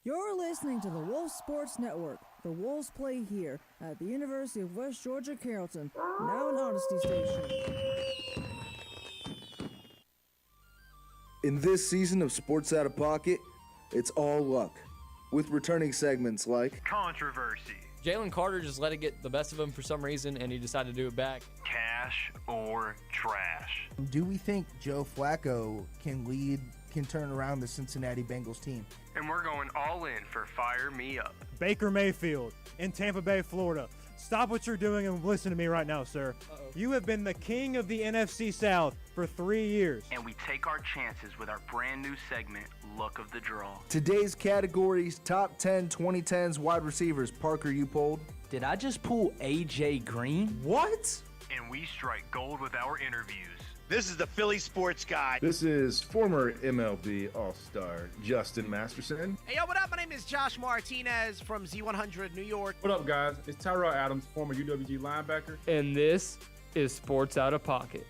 You're listening to the Wolf Sports Network. The Wolves play here at the University of West Georgia Carrollton, now an Honesty Station. In this season of Sports Out of Pocket, it's all luck, with returning segments like Controversy, Jalen Carter just let it get the best of him for some reason, and he decided to do it back. Cash or Trash. Do we think Joe Flacco can turn around the Cincinnati Bengals team? And we're going all in for Fire Me Up. Baker Mayfield in Tampa Bay, Florida. Stop what you're doing and listen to me right now, sir. You have been the king of the NFC South for 3 years. And we take our chances with our brand new segment, Look of the Draw. today's categories, top 10 2010s wide receivers. Parker, you pulled. Did I just pull A.J. Green? What? And we strike gold with our interviews. This is the Philly Sports Guy. This is former MLB All-Star Justin Masterson. Hey, yo, what up? My name is Josh Martinez from Z100 New York. What up, guys? It's Tyrell Adams, former UWG linebacker. And this is Sports Out of Pocket.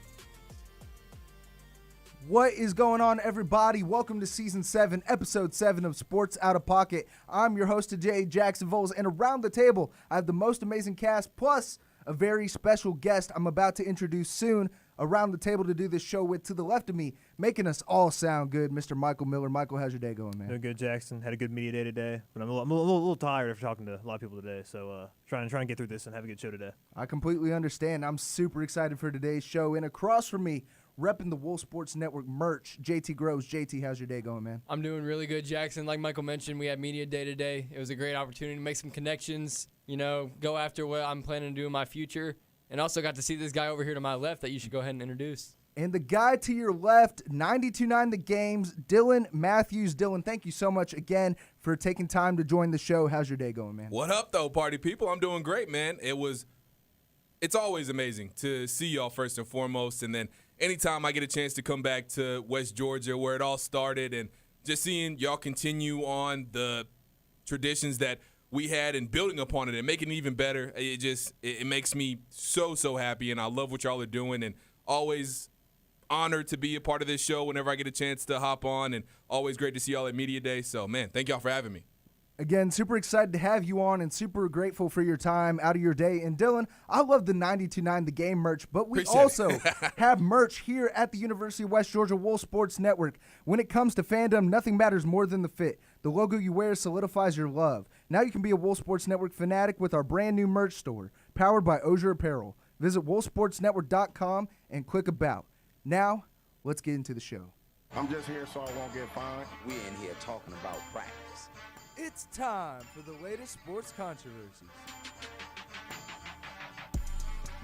What is going on, everybody? Welcome to Season 7, Episode 7 of Sports Out of Pocket. I'm your host today, Jackson Voles, and around the table, I have the most amazing cast, plus a very special guest I'm about to introduce soon around the table to do this show with. To the left of me, making us all sound good, Mr. Michael Miller. Michael, how's your day going, man? Doing good, Jackson. Had a good media day today, but I'm a little tired after talking to a lot of people today. So trying to get through this and have a good show today. I completely understand. I'm super excited for today's show. And across from me, repping the Wolf Sports Network merch, JT Groves. JT, how's your day going, man? I'm doing really good, Jackson. Like Michael mentioned, we had media day today. It was a great opportunity to make some connections, go after what I'm planning to do in my future. And also got to see this guy over here to my left that you should go ahead and introduce. And the guy to your left, 92.9 The Games, Dylan Matthews. Dylan, thank you so much again for taking time to join the show. How's your day going, man? What up, though, party people? I'm doing great, man. It's always amazing to see y'all first and foremost, and then anytime I get a chance to come back to West Georgia where it all started and just seeing y'all continue on the traditions that we had and building upon it and making it even better, it makes me so happy, and I love what y'all are doing, and always honored to be a part of this show whenever I get a chance to hop on, and always great to see y'all at Media Day. So, man, thank y'all for having me. Again, super excited to have you on and super grateful for your time out of your day. And Dylan, I love the 92.9 The Game merch, but we also have merch here at the University of West Georgia Wolf Sports Network. When it comes to fandom, nothing matters more than the fit. The logo you wear solidifies your love. Now you can be a Wolf Sports Network fanatic with our brand new merch store, powered by Osier Apparel. Visit wolfsportsnetwork.com and click About. Now, let's get into the show. I'm just here so I won't get fined. We in here talking about practice. It's time for the latest sports controversies.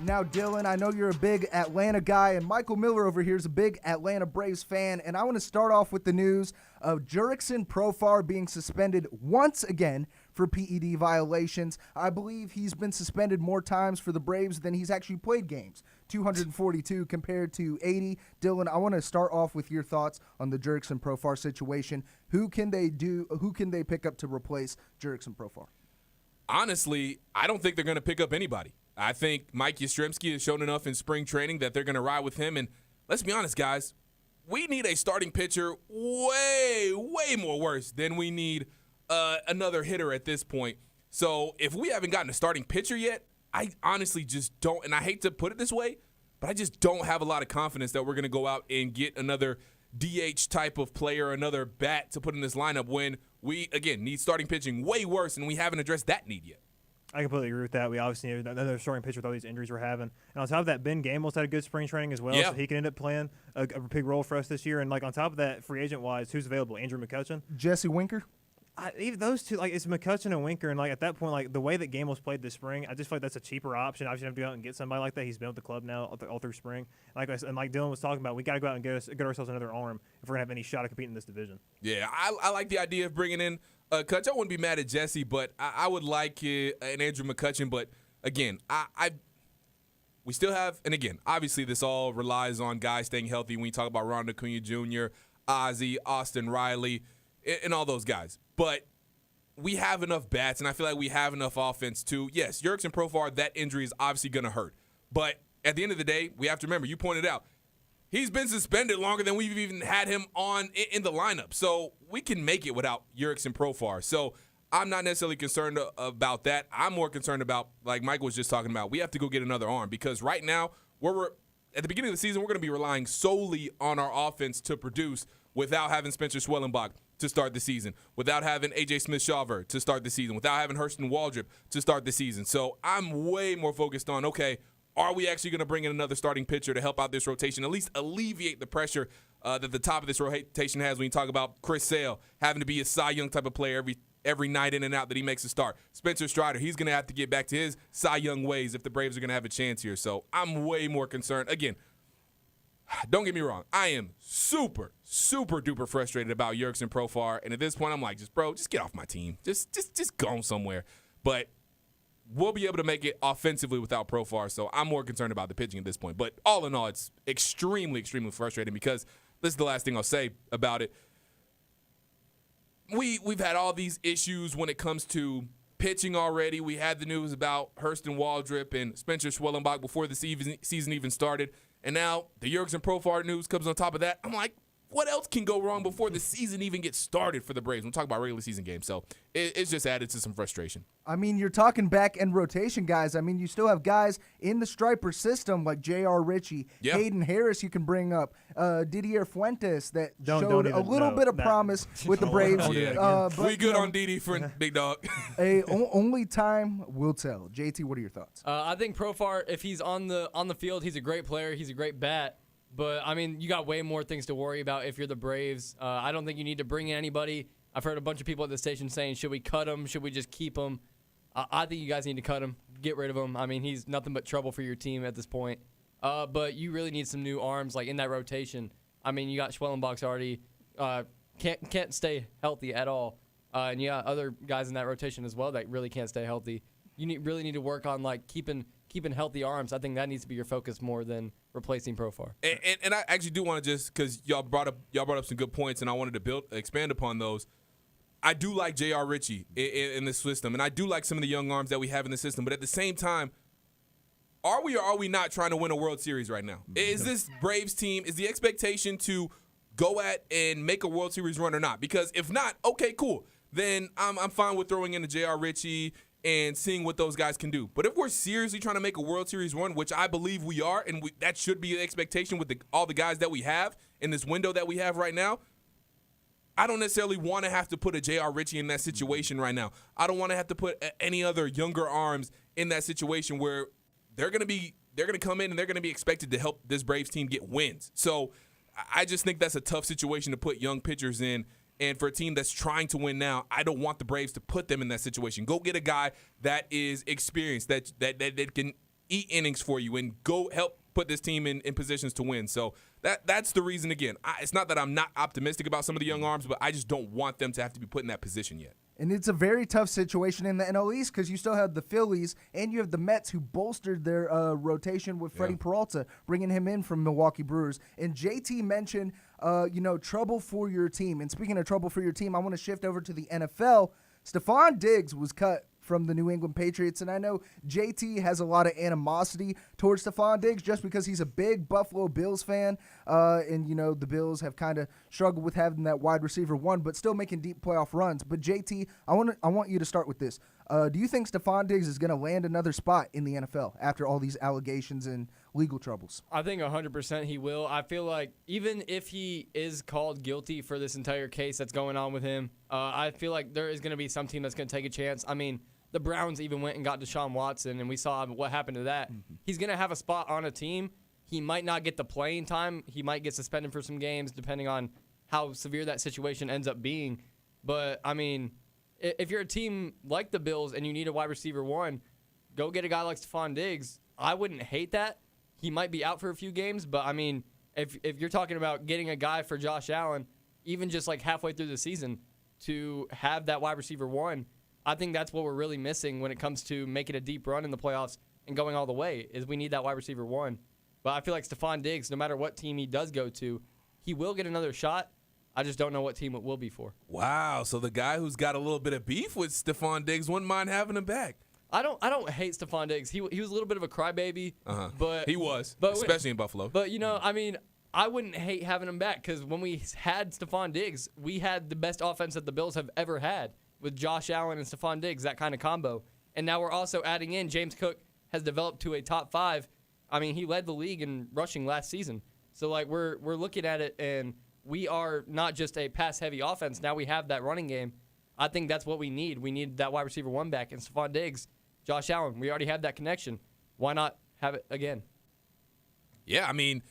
Now, Dylan, I know you're a big Atlanta guy, and Michael Miller over here is a big Atlanta Braves fan, and I want to start off with the news of Jurickson Profar being suspended once again for PED violations. I believe he's been suspended more times for the Braves than he's actually played games, 242 compared to 80. Dylan, I want to start off with your thoughts on the Jurickson Profar situation. Who can they pick up to replace Jurickson Profar? Honestly, I don't think they're going to pick up anybody. I think Mike Yastrzemski has shown enough in spring training that they're going to ride with him. And let's be honest, guys, we need a starting pitcher way more worse than we need another hitter at this point. So if we haven't gotten a starting pitcher yet, I honestly just don't, and I hate to put it this way, but I just don't have a lot of confidence that we're going to go out and get another DH type of player, another bat to put in this lineup when we, again, need starting pitching way worse, and we haven't addressed that need yet. I completely agree with that. We obviously need another starting pitcher with all these injuries we're having. And on top of that, Ben Gamels had a good spring training as well, so he can end up playing a big role for us this year. And, like, on top of that, free agent-wise, who's available? Andrew McCutchen? Jesse Winker? Even those two, like, it's McCutchen and Winker, and, like, at that point, like, the way that Gamels played this spring, I just feel like that's a cheaper option. Obviously, you have to go out and get somebody like that. He's been with the club now all through spring. Like Dylan was talking about, we got to go out and get ourselves another arm if we're going to have any shot at competing in this division. Yeah, I like the idea of bringing in Kutch. I wouldn't be mad at Jesse, but I would like an Andrew McCutchen. But, again, we still have, and again, obviously this all relies on guys staying healthy when you talk about Ronald Acuna Jr., Ozzie, Austin Riley, and all those guys. But we have enough bats, and I feel like we have enough offense too. Yes, Jurickson Profar, that injury is obviously going to hurt. But at the end of the day, we have to remember, you pointed out, He's been suspended longer than we've even had him on in the lineup. So we can make it without Jurickson Profar. So I'm not necessarily concerned about that. I'm more concerned about, like Mike was just talking about, we have to go get another arm because right now, we're at the beginning of the season, we're going to be relying solely on our offense to produce without having Spencer Schwellenbach to start the season, without having A.J. Smith-Shawver to start the season, without having Hurston Waldrop to start the season. So I'm way more focused on, okay, are we actually going to bring in another starting pitcher to help out this rotation, at least alleviate the pressure that the top of this rotation has when you talk about Chris Sale having to be a Cy Young type of player every night in and out that he makes a start. Spencer Strider, he's going to have to get back to his Cy Young ways if the Braves are going to have a chance here. So I'm way more concerned. Again, don't get me wrong. I am super, super duper frustrated about Jurickson Profar. And at this point, I'm like, just get off my team. Just go somewhere. But we'll be able to make it offensively without Profar, so I'm more concerned about the pitching at this point. But all in all, it's extremely, extremely frustrating because this is the last thing I'll say about it. We've had all these issues when it comes to pitching already. We had the news about Hurston Waldrop and Spencer Schwellenbach before the season even started. And now the Jurickson Profar news comes on top of that. I'm like, what else can go wrong before the season even gets started for the Braves? I'm talking about regular season games, so it's just added to some frustration. I mean, you're talking back end rotation guys. I mean, you still have guys in the Striper system like J.R. Ritchie, Hayden Harris you can bring up, Didier Fuentes that showed a little bit of promise with the Braves. But, we good on Didi for big dog. Only time will tell. JT, what are your thoughts? I think Profar, if he's on the field, he's a great player. He's a great bat. But, I mean, you got way more things to worry about if you're the Braves. I don't think you need to bring in anybody. I've heard a bunch of people at the station saying, should we cut him? Should we just keep him? I think you guys need to cut him. Get rid of him. I mean, he's nothing but trouble for your team at this point. But you really need some new arms, like, in that rotation. I mean, you got Schwellenbach's already can't stay healthy at all. And you got other guys in that rotation as well that really can't stay healthy. You really need to work on, like, keeping healthy arms. I think that needs to be your focus more than replacing Profar. And I actually do want to just, because y'all brought up some good points, and I wanted to expand upon those. I do like J.R. Ritchie in this system, and I do like some of the young arms that we have in the system. But at the same time, are we or are we not trying to win a World Series right now? Is this Braves team, is the expectation to go at and make a World Series run or not? Because if not, okay, cool. Then I'm fine with throwing in the J.R. Ritchie and seeing what those guys can do. But if we're seriously trying to make a World Series run, which I believe we are, and that should be the expectation with all the guys that we have in this window that we have right now, I don't necessarily want to have to put a J.R. Ritchie in that situation right now. I don't want to have to put any other younger arms in that situation where they're going to come in and they're going to be expected to help this Braves team get wins. So I just think that's a tough situation to put young pitchers in. And for a team that's trying to win now, I don't want the Braves to put them in that situation. Go get a guy that is experienced, that can eat innings for you, and go help put this team in positions to win. So that's the reason, again. It's not that I'm not optimistic about some of the young arms, but I just don't want them to have to be put in that position yet. And it's a very tough situation in the NL East because you still have the Phillies and you have the Mets who bolstered their rotation with Freddie Peralta, bringing him in from Milwaukee Brewers. And JT mentioned, trouble for your team. And speaking of trouble for your team, I want to shift over to the NFL. Stephon Diggs was cut from the New England Patriots, and I know JT has a lot of animosity towards Stephon Diggs just because he's a big Buffalo Bills fan, and the Bills have kind of struggled with having that wide receiver one, but still making deep playoff runs. But JT, I want you to start with this. Do you think Stephon Diggs is going to land another spot in the NFL after all these allegations and legal troubles? I think 100% he will. I feel like even if he is called guilty for this entire case that's going on with him, I feel like there is going to be some team that's going to take a chance. I mean, the Browns even went and got Deshaun Watson, and we saw what happened to that. Mm-hmm. He's going to have a spot on a team. He might not get the playing time. He might get suspended for some games depending on how severe that situation ends up being. But, I mean, if you're a team like the Bills and you need a wide receiver one, go get a guy like Stephon Diggs. I wouldn't hate that. He might be out for a few games, but, I mean, if you're talking about getting a guy for Josh Allen, even just like halfway through the season, to have that wide receiver one, I think that's what we're really missing when it comes to making a deep run in the playoffs and going all the way, is we need that wide receiver one. But I feel like Stephon Diggs, no matter what team he does go to, he will get another shot. I just don't know what team it will be for. Wow, so the guy who's got a little bit of beef with Stephon Diggs wouldn't mind having him back. I don't hate Stephon Diggs. He was a little bit of a crybaby. Uh-huh. But he was, but especially in Buffalo. But, I mean, I wouldn't hate having him back because when we had Stephon Diggs, we had the best offense that the Bills have ever had with Josh Allen and Stephon Diggs, that kind of combo. And now we're also adding in James Cook has developed to a top 5. I mean, he led the league in rushing last season. So, like, we're looking at it, and we are not just a pass-heavy offense. Now we have that running game. I think that's what we need. We need that wide receiver 1 back. And Stephon Diggs, Josh Allen, we already have that connection. Why not have it again? Yeah, I mean,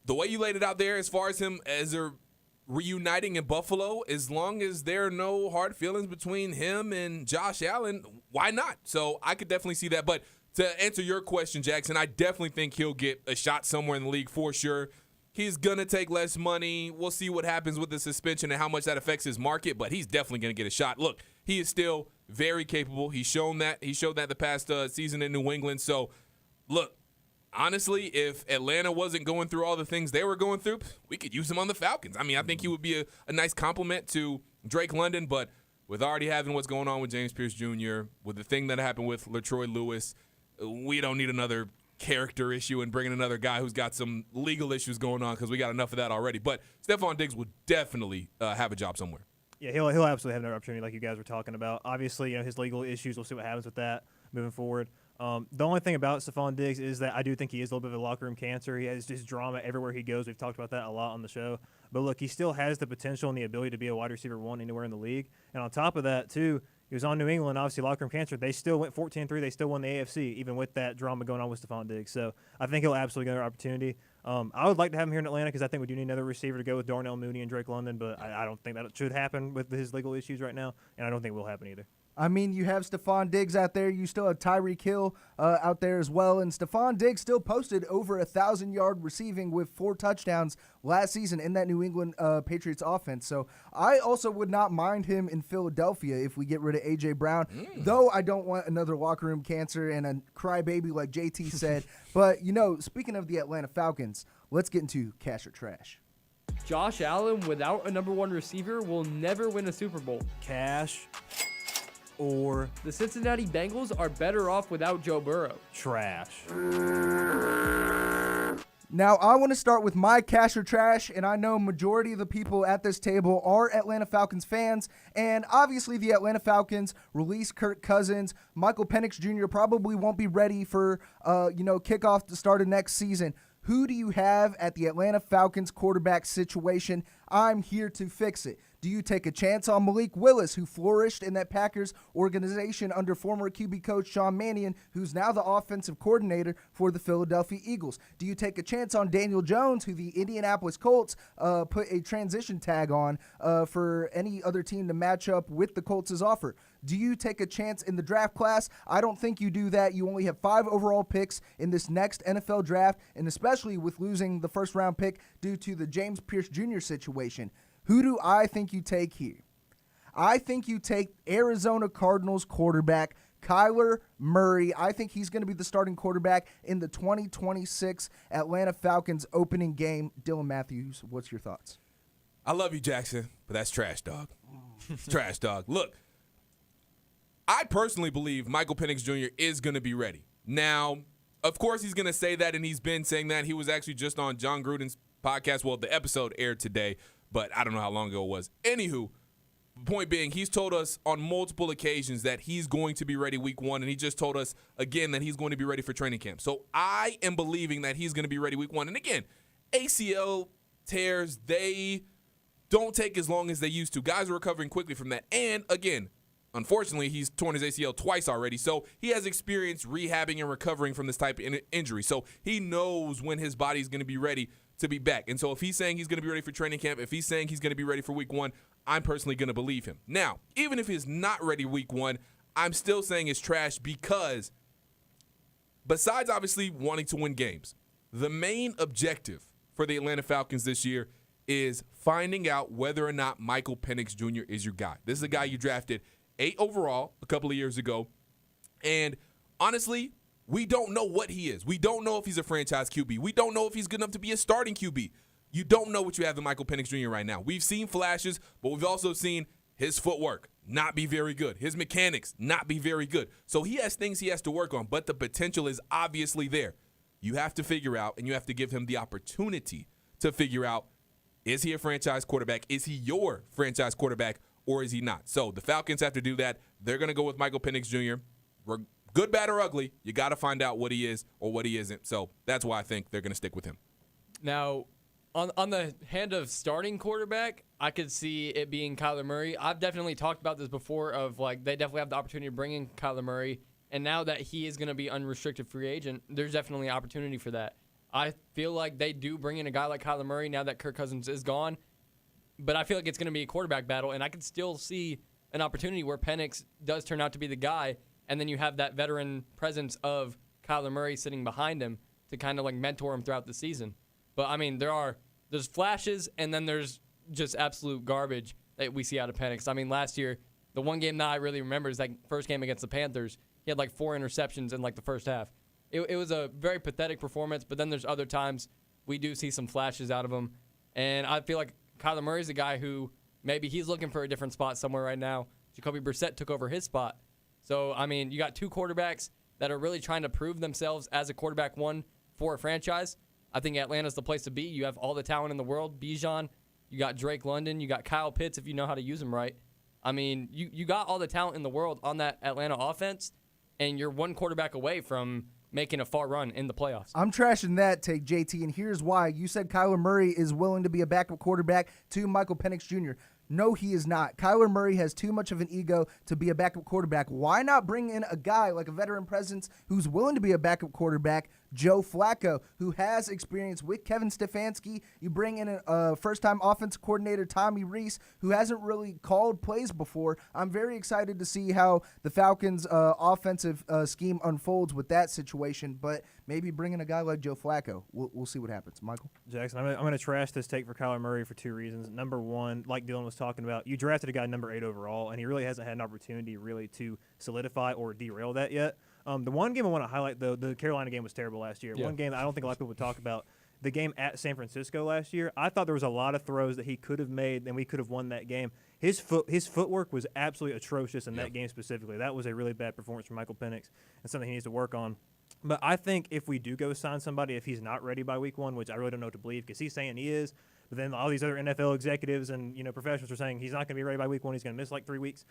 the way you laid it out there as far as him as a reuniting in Buffalo, as long as there are no hard feelings between him and Josh Allen, why not? So I could definitely see that. But to answer your question, Jackson, I definitely think he'll get a shot somewhere in the league for sure. He's going to take less money. We'll see what happens with the suspension and how much that affects his market, but he's definitely going to get a shot. Look, he is still very capable. He showed that the past season in New England. So, look, honestly, if Atlanta wasn't going through all the things they were going through, we could use him on the Falcons. I mean, I think he would be a nice compliment to Drake London, but with already having what's going on with James Pierce Jr., with the thing that happened with LaTroy Lewis, we don't need another character issue and bringing another guy who's got some legal issues going on because we got enough of that already. But Stephon Diggs will definitely have a job somewhere. Yeah, he'll absolutely have another opportunity like you guys were talking about. Obviously, his legal issues, we'll see what happens with that moving forward. The only thing about Stephon Diggs is that I do think he is a little bit of a locker room cancer. He has just drama everywhere he goes. We've talked about that a lot on the show. But, look, he still has the potential and the ability to be a wide receiver 1 anywhere in the league. And on top of that, too, he was on New England, obviously locker room cancer. They still went 14-3. They still won the AFC, even with that drama going on with Stephon Diggs. So I think he'll absolutely get another opportunity. I would like to have him here in Atlanta because I think we do need another receiver to go with Darnell Mooney and Drake London, but I don't think that should happen with his legal issues right now, and I don't think it will happen either. I mean, you have Stephon Diggs out there. You still have Tyreek Hill out there as well. And Stephon Diggs still posted over 1,000-yard receiving with 4 touchdowns last season in that New England Patriots offense. So I also would not mind him in Philadelphia if we get rid of A.J. Brown, though I don't want another locker room cancer and a crybaby like JT said. But, speaking of the Atlanta Falcons, let's get into cash or trash. Josh Allen without a number 1 receiver will never win a Super Bowl. Cash or the Cincinnati Bengals are better off without Joe Burrow. Trash. Now, I want to start with my cash or trash, and I know majority of the people at this table are Atlanta Falcons fans, and obviously the Atlanta Falcons released Kirk Cousins. Michael Penix Jr. probably won't be ready for, kickoff to start of next season. Who do you have at the Atlanta Falcons quarterback situation? I'm here to fix it. Do you take a chance on Malik Willis, who flourished in that Packers organization under former QB coach Sean Mannion, who's now the offensive coordinator for the Philadelphia Eagles? Do you take a chance on Daniel Jones, who the Indianapolis Colts put a transition tag on for any other team to match up with the Colts' offer? Do you take a chance in the draft class? I don't think you do that. You only have 5 overall picks in this next NFL draft, and especially with losing the first-round pick due to the James Pierce Jr. situation. Who do I think you take here? I think you take Arizona Cardinals quarterback Kyler Murray. I think he's going to be the starting quarterback in the 2026 Atlanta Falcons opening game. Dylan Matthews, what's your thoughts? I love you, Jackson, but that's trash, dog. Trash, dog. Look, I personally believe Michael Penix Jr. is going to be ready. Now, of course, he's going to say that, and he's been saying that. He was actually just on John Gruden's podcast. Well, the episode aired today, but I don't know how long ago it was. Anywho, point being, he's told us on multiple occasions that he's going to be ready week 1, and he just told us again that he's going to be ready for training camp. So I am believing that he's going to be ready week 1. And again, ACL tears, they don't take as long as they used to. Guys are recovering quickly from that. And again, unfortunately, he's torn his ACL twice already, so he has experience rehabbing and recovering from this type of injury. So he knows when his body is going to be ready to be back. And so if he's saying he's going to be ready for training camp, if he's saying he's going to be ready for week 1, I'm personally going to believe him. Now, even if he's not ready week 1, I'm still saying it's trash because besides obviously wanting to win games, the main objective for the Atlanta Falcons this year is finding out whether or not Michael Penix Jr. is your guy. This is a guy you drafted 8 overall a couple of years ago. And honestly, we don't know what he is. We don't know if he's a franchise QB. We don't know if he's good enough to be a starting QB. You don't know what you have in Michael Penix Jr. right now. We've seen flashes, but we've also seen his footwork not be very good. His mechanics not be very good. So he has things he has to work on, but the potential is obviously there. you have to figure out, and you have to give him the opportunity to figure out, is he a franchise quarterback? Is he your franchise quarterback, or is he not? So the Falcons have to do that. They're going to go with Michael Penix Jr. Good, bad, or ugly, you got to find out what he is or what he isn't. So that's why I think they're going to stick with him. Now, on the hand of starting quarterback, I could see it being Kyler Murray. I've definitely talked about this before of, like, they definitely have the opportunity to bring in Kyler Murray. And now that he is going to be unrestricted free agent, there's definitely opportunity for that. I feel like they do bring in a guy like Kyler Murray now that Kirk Cousins is gone. But I feel like it's going to be a quarterback battle, and I could still see an opportunity where Penix does turn out to be the guy, and then you have that veteran presence of Kyler Murray sitting behind him to kind of like mentor him throughout the season. But, I mean, there's flashes, and then there's just absolute garbage that we see out of Penix. I mean, last year, the one game that I really remember is that first game against the Panthers. He had like 4 interceptions in like the first half. It was a very pathetic performance, but then there's other times we do see some flashes out of him. And I feel like Kyler Murray's a guy who maybe he's looking for a different spot somewhere right now. Jacoby Brissett took over his spot. So, I mean, you got 2 quarterbacks that are really trying to prove themselves as a quarterback one for a franchise. I think Atlanta's the place to be. You have all the talent in the world. Bijan, you got Drake London, you got Kyle Pitts if you know how to use them right. I mean, you got all the talent in the world on that Atlanta offense, and you're one quarterback away from making a far run in the playoffs. I'm trashing that take, JT, and here's why. You said Kyler Murray is willing to be a backup quarterback to Michael Penix Jr. No, he is not. Kyler Murray has too much of an ego to be a backup quarterback. Why not bring in a guy like a veteran presence who's willing to be a backup quarterback, Joe Flacco, who has experience with Kevin Stefanski? You bring in a first-time offensive coordinator, Tommy Rees, who hasn't really called plays before. I'm very excited to see how the Falcons' offensive scheme unfolds with that situation, but maybe bringing a guy like Joe Flacco. We'll see what happens. Michael? Jackson, I'm going to trash this take for Kyler Murray for 2 reasons. Number one, like Dylan was talking about, you drafted a guy number 8 overall, and he really hasn't had an opportunity really to solidify or derail that yet. The one game I want to highlight, though, the Carolina game was terrible last year. Yeah. One game that I don't think a lot of people would talk about, the game at San Francisco last year. I thought there was a lot of throws that he could have made, and we could have won that game. His footwork was absolutely atrocious in that game specifically. That was a really bad performance from Michael Penix and something he needs to work on. But I think if we do go sign somebody, if he's not ready by week 1, which I really don't know what to believe because he's saying he is, but then all these other NFL executives and professionals are saying he's not going to be ready by week 1. He's going to miss like 3 weeks.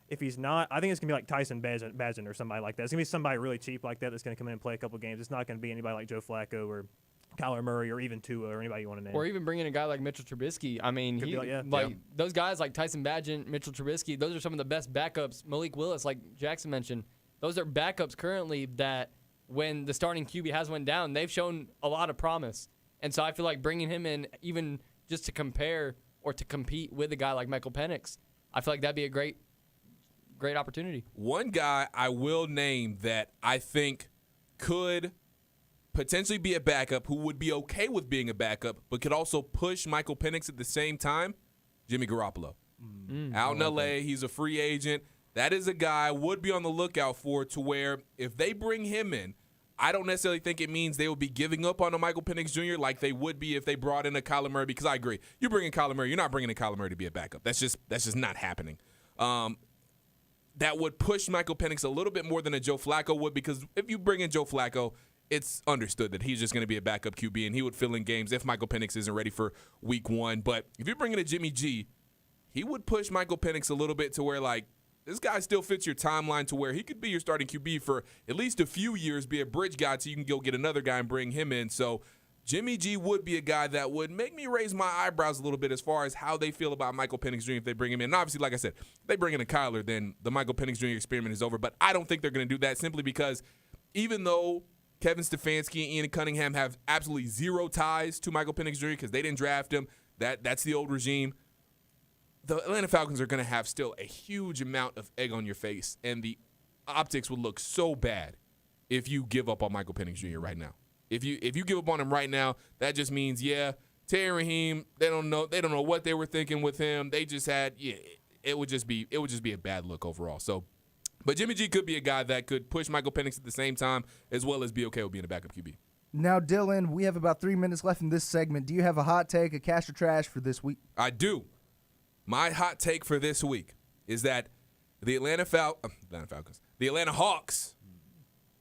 If he's not, I think it's going to be like Tyson Bagent or somebody like that. It's going to be somebody really cheap like that that's going to come in and play a couple games. It's not going to be anybody like Joe Flacco or Kyler Murray or even Tua or anybody you want to name. Or even bringing a guy like Mitchell Trubisky. I mean, those guys like Tyson Bagent, Mitchell Trubisky, those are some of the best backups. Malik Willis, like Jackson mentioned, those are backups currently that when the starting QB has went down, they've shown a lot of promise. And so I feel like bringing him in even just to compare or to compete with a guy like Michael Penix, I feel like that'd be a great opportunity. One guy I will name that I think could potentially be a backup who would be okay with being a backup but could also push Michael Penix at the same time, Jimmy Garoppolo. Out in L.A., he's a free agent. That is a guy I would be on the lookout for to where if they bring him in, I don't necessarily think it means they will be giving up on a Michael Penix Jr. like they would be if they brought in a Kyler Murray, because I agree. You bring in Kyler Murray, you're not bringing in Kyler Murray to be a backup. That's just not happening. That would push Michael Penix a little bit more than a Joe Flacco would, because if you bring in Joe Flacco, it's understood that he's just going to be a backup QB, and he would fill in games if Michael Penix isn't ready for week 1. But if you bring in a Jimmy G, he would push Michael Penix a little bit to where, like, this guy still fits your timeline to where he could be your starting QB for at least a few years, be a bridge guy so you can go get another guy and bring him in. So Jimmy G would be a guy that would make me raise my eyebrows a little bit as far as how they feel about Michael Penix Jr. if they bring him in. And obviously, like I said, if they bring in a Kyler, then the Michael Penix Jr. experiment is over. But I don't think they're going to do that simply because even though Kevin Stefanski and Ian Cunningham have absolutely zero ties to Michael Penix Jr. because they didn't draft him, that's the old regime, the Atlanta Falcons are going to have still a huge amount of egg on your face, and the optics would look so bad if you give up on Michael Penix Jr. right now. If you give up on him right now, that just means, Terry Raheem, they don't know what they were thinking with him. They just had, it would just be a bad look overall. So, but Jimmy G could be a guy that could push Michael Penix at the same time as well as be okay with being a backup QB. Now, Dylan, we have about 3 minutes left in this segment. Do you have a hot take, a cash or trash for this week? I do. My hot take for this week is that the Atlanta Hawks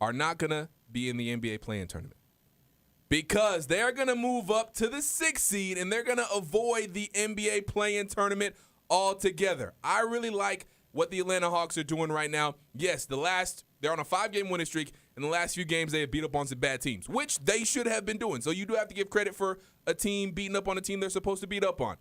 are not going to be in the NBA play-in tournament. because they're going to move up to the 6th seed and they're going to avoid the NBA play-in tournament altogether. I really like what the Atlanta Hawks are doing right now. Yes, they're on a 5-game winning streak. In the last few games, they have beat up on some bad teams, which they should have been doing. So you do have to give credit for a team beating up on a team they're supposed to beat up on.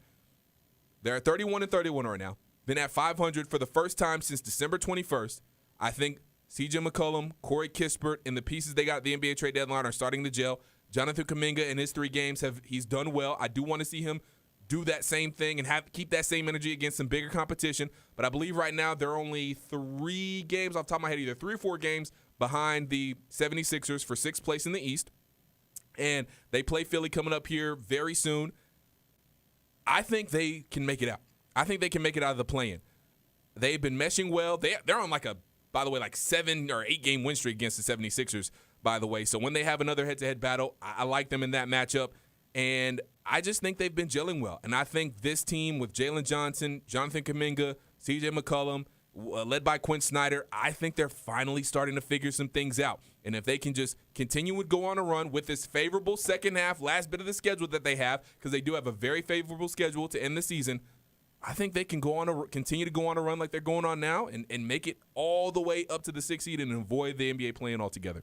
They're at 31-31 right now. Been at 500 for the first time since December 21st. I think C.J. McCollum, Corey Kispert, and the pieces they got at the NBA trade deadline are starting to gel. Jonathan Kuminga in his 3 games, he's done well. I do want to see him do that same thing and keep that same energy against some bigger competition. But I believe right now they're only 3 games off the top of my head, either 3 or 4 games behind the 76ers for 6th place in the East. And they play Philly coming up here very soon. I think they can make it out. I think they can make it out of the play-in. They've been meshing well. They're on by the way, 7 or 8 game win streak against the 76ers, by the way. So when they have another head-to-head battle, I like them in that matchup. And I just think they've been gelling well. And I think this team with Jalen Johnson, Jonathan Kuminga, C.J. McCollum, led by Quinn Snyder, I think they're finally starting to figure some things out. And if they can just continue to go on a run with this favorable second half, last bit of the schedule that they have, because they do have a very favorable schedule to end the season, I think they can continue to go on a run like they're going on now and make it all the way up to the 6th seed and avoid the NBA play-in altogether.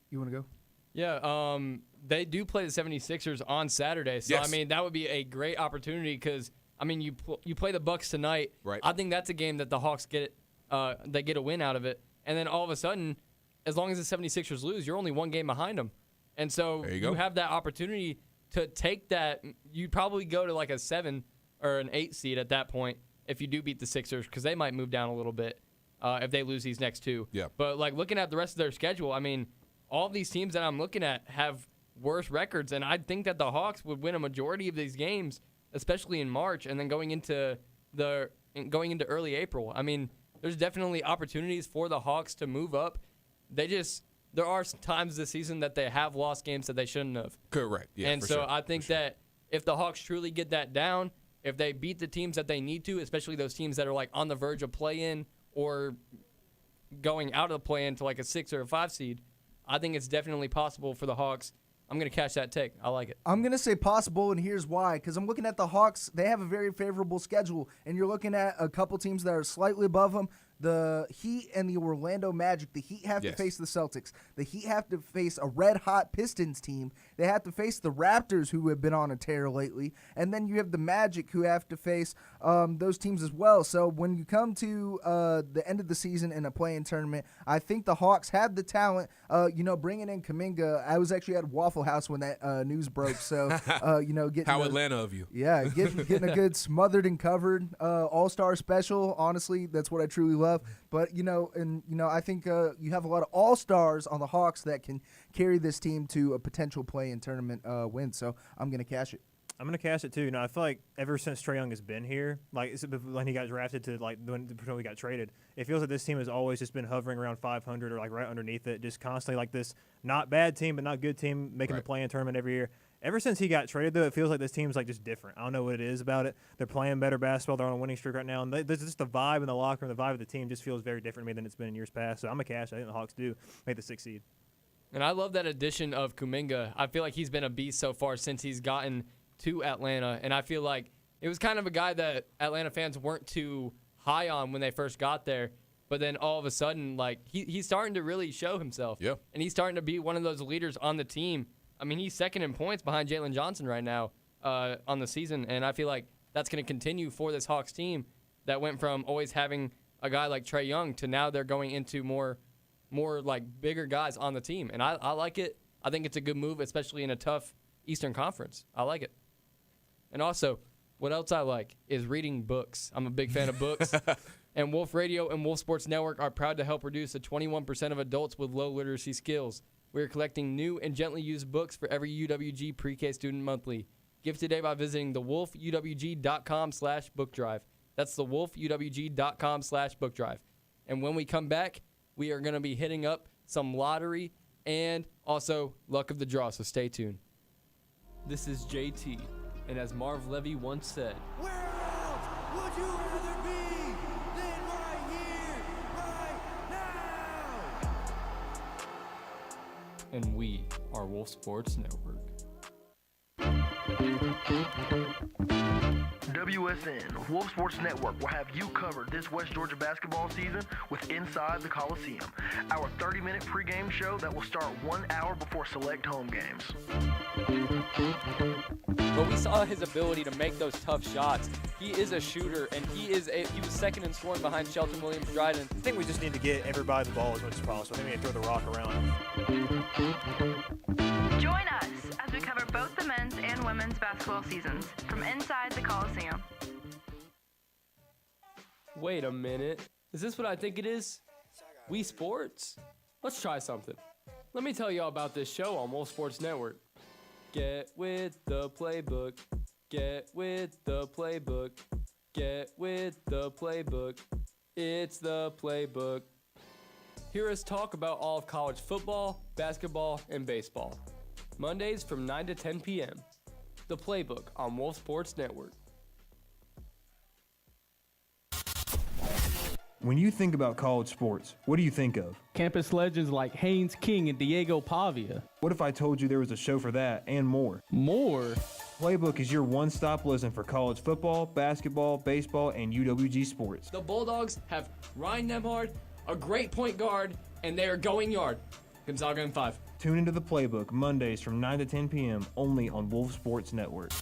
You want to go? Yeah, they do play the 76ers on Saturday. So, yes. I mean, that would be a great opportunity because, I mean, you play the Bucks tonight. Right. I think that's a game that the Hawks get a win out of it. And then all of a sudden, as long as the 76ers lose, you're only 1 game behind them. And so you have that opportunity to take that. You'd probably go to like a 7 or an 8 seed at that point if you do beat the Sixers because they might move down a little bit if they lose these next 2. Yeah. But, like, looking at the rest of their schedule, I mean, all of these teams that I'm looking at have worse records, and I think that the Hawks would win a majority of these games, especially in March, and then going into early April. I mean, there's definitely opportunities for the Hawks to move up. There are times this season that they have lost games that they shouldn't have. Correct. Yeah, and so sure. I think that if the Hawks truly get that down, if they beat the teams that they need to, especially those teams that are like on the verge of play-in or going out of the play-in to like a 6 or a 5 seed, I think it's definitely possible for the Hawks. I'm going to catch that take. I like it. I'm going to say possible, and here's why. Because I'm looking at the Hawks. They have a very favorable schedule, and you're looking at a couple teams that are slightly above them. The Heat and the Orlando Magic. The Heat have to face the Celtics. The Heat have to face a red-hot Pistons team. They have to face the Raptors, who have been on a tear lately. And then you have the Magic, who have to face those teams as well. So when you come to the end of the season in a play-in tournament, I think the Hawks have the talent. Bringing in Kuminga, I was actually at Waffle House when that news broke. So, getting how Atlanta of you. Yeah, getting a good smothered and covered all-star special. Honestly, that's what I truly love. But, I think you have a lot of all-stars on the Hawks that can carry this team to a potential play-in tournament win. So I'm going to cash it. I'm going to cash it, too. I feel like ever since Trae Young has been here, like when he got drafted to like when he got traded, it feels like this team has always just been hovering around 500 or like right underneath it, just constantly like this not bad team but not good team making the play-in tournament every year. Ever since he got traded, though, it feels like this team's like just different. I don't know what it is about it. They're playing better basketball. They're on a winning streak right now. And there's just the vibe in the locker room, the vibe of the team just feels very different to me than it's been in years past. So I'm a cash. I think the Hawks do make the 6th seed. And I love that addition of Kuminga. I feel like he's been a beast so far since he's gotten to Atlanta. And I feel like it was kind of a guy that Atlanta fans weren't too high on when they first got there. But then all of a sudden, like, he's starting to really show himself. Yeah. And he's starting to be one of those leaders on the team. I mean, he's second in points behind Jalen Johnson right now on the season, and I feel like that's going to continue for this Hawks team that went from always having a guy like Trae Young to now they're going into more like bigger guys on the team, and I like it. I think it's a good move, especially in a tough Eastern Conference. I like it. And also, what else I like is reading books. I'm a big fan of books. And Wolf Radio and Wolf Sports Network are proud to help reduce the 21% of adults with low literacy skills. We are collecting new and gently used books for every UWG pre-K student monthly. Give today by visiting thewolfUWG.com/bookdrive. That's thewolfUWG.com/bookdrive. And when we come back, we are going to be hitting up some lottery and also luck of the draw, so stay tuned. This is JT, and as Marv Levy once said, where else would you rather be than right here, right now? and we our Wolf Sports Network. WSN, Wolf Sports Network, will have you covered this West Georgia basketball season with Inside the Coliseum, our 30-minute pregame show that will start 1 hour before select home games. But we saw his ability to make those tough shots. He is a shooter, and he was second in scoring behind Shelton Williams-Dryden. I think we just need to get everybody the ball as much as possible. I think we need to throw the rock around. Join us as we cover both the men's and women's basketball seasons from inside the Coliseum. Wait a minute. Is this what I think it is? Wii Sports? Let's try something. Let me tell you all about this show on Wolf Sports Network. Get with the playbook. Get with the playbook. Get with the playbook. It's the playbook. Hear us talk about all of college football, basketball, and baseball. Mondays from 9 to 10 p.m. The Playbook on Wolf Sports Network. When you think about college sports, what do you think of? Campus legends like Haynes King and Diego Pavia. What if I told you there was a show for that and more? More? Playbook is your one-stop listen for college football, basketball, baseball, and UWG sports. The Bulldogs have Ryan Nemhard, a great point guard, and they are going yard. Gonzaga in 5. Tune into the Playbook Mondays from 9 to 10 p.m. only on Wolf Sports Network.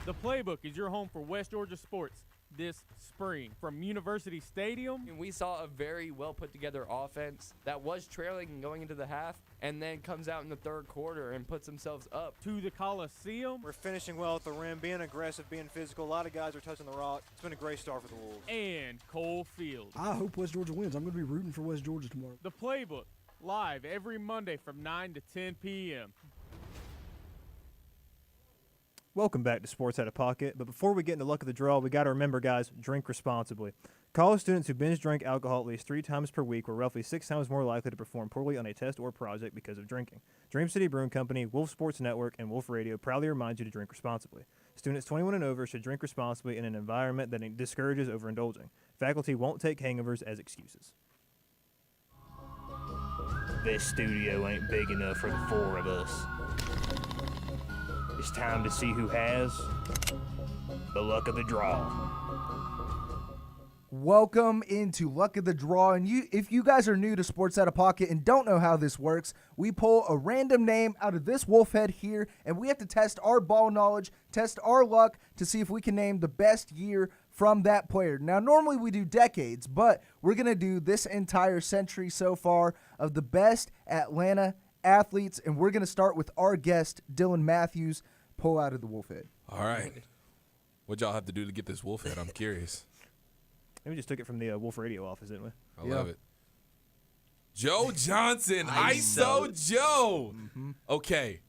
The Playbook is your home for West Georgia sports this spring from University Stadium. And we saw a very well put together offense that was trailing going into the half and then comes out in the third quarter and puts themselves up. To the Coliseum. We're finishing well at the rim, being aggressive, being physical. A lot of guys are touching the rock. It's been a great start for the Wolves. And Cole Field. I hope West Georgia wins. I'm going to be rooting for West Georgia tomorrow. The Playbook, live every Monday from 9 to 10 p.m. Welcome back to Sports Out of Pocket. But before we get into luck of the draw, we got to remember, guys, drink responsibly. College students who binge drink alcohol at least 3 times per week were roughly 6 times more likely to perform poorly on a test or project because of drinking. Dream City Brewing Company, Wolf Sports Network, and Wolf Radio proudly remind you to drink responsibly. Students 21 and over should drink responsibly in an environment that discourages overindulging. Faculty won't take hangovers as excuses. This studio ain't big enough for the 4 of us. It's time to see who has the luck of the draw. Welcome into Luck of the Draw. And if you guys are new to Sports Out of Pocket and don't know how this works, we pull a random name out of this wolf head here, and we have to test our ball knowledge, test our luck to see if we can name the best year from that player. Now, normally we do decades, but we're going to do this entire century so far of the best Atlanta athletes, and we're going to start with our guest, Dylan Matthews. Pull out of the wolf head. All right. What'd y'all have to do to get this wolf head? I'm curious. We just took it from the Wolf Radio office, didn't we? I love it. Joe Johnson, ISO Joe. Mm-hmm. Okay,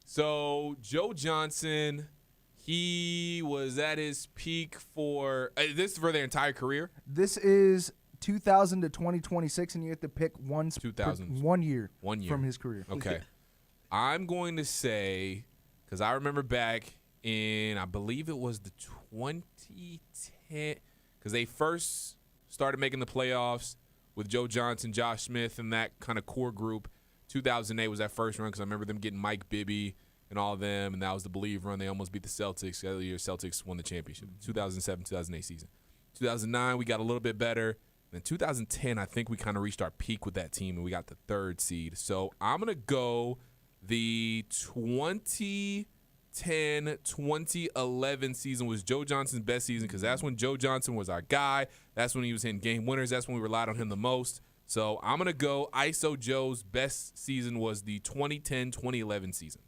so Joe Johnson, he was at his peak for this for their entire career. This is 2000 to 2026, and you have to pick one 1 year from his career. Okay. I'm going to say, because I remember back in, I believe it was the 2010, because they first started making the playoffs with Joe Johnson, Josh Smith, and that kind of core group. 2008 was that first run, because I remember them getting Mike Bibby and all of them, and that was the Believe run. They almost beat the Celtics. The other year, Celtics won the championship. 2007, 2008 season. 2009, we got a little bit better. In 2010, I think we kind of reached our peak with that team, and we got the 3rd seed. So I'm going to go the 2010-2011 season was Joe Johnson's best season, because that's when Joe Johnson was our guy. That's when he was hitting game winners. That's when we relied on him the most. So I'm going to go ISO Joe's best season was the 2010-2011 season.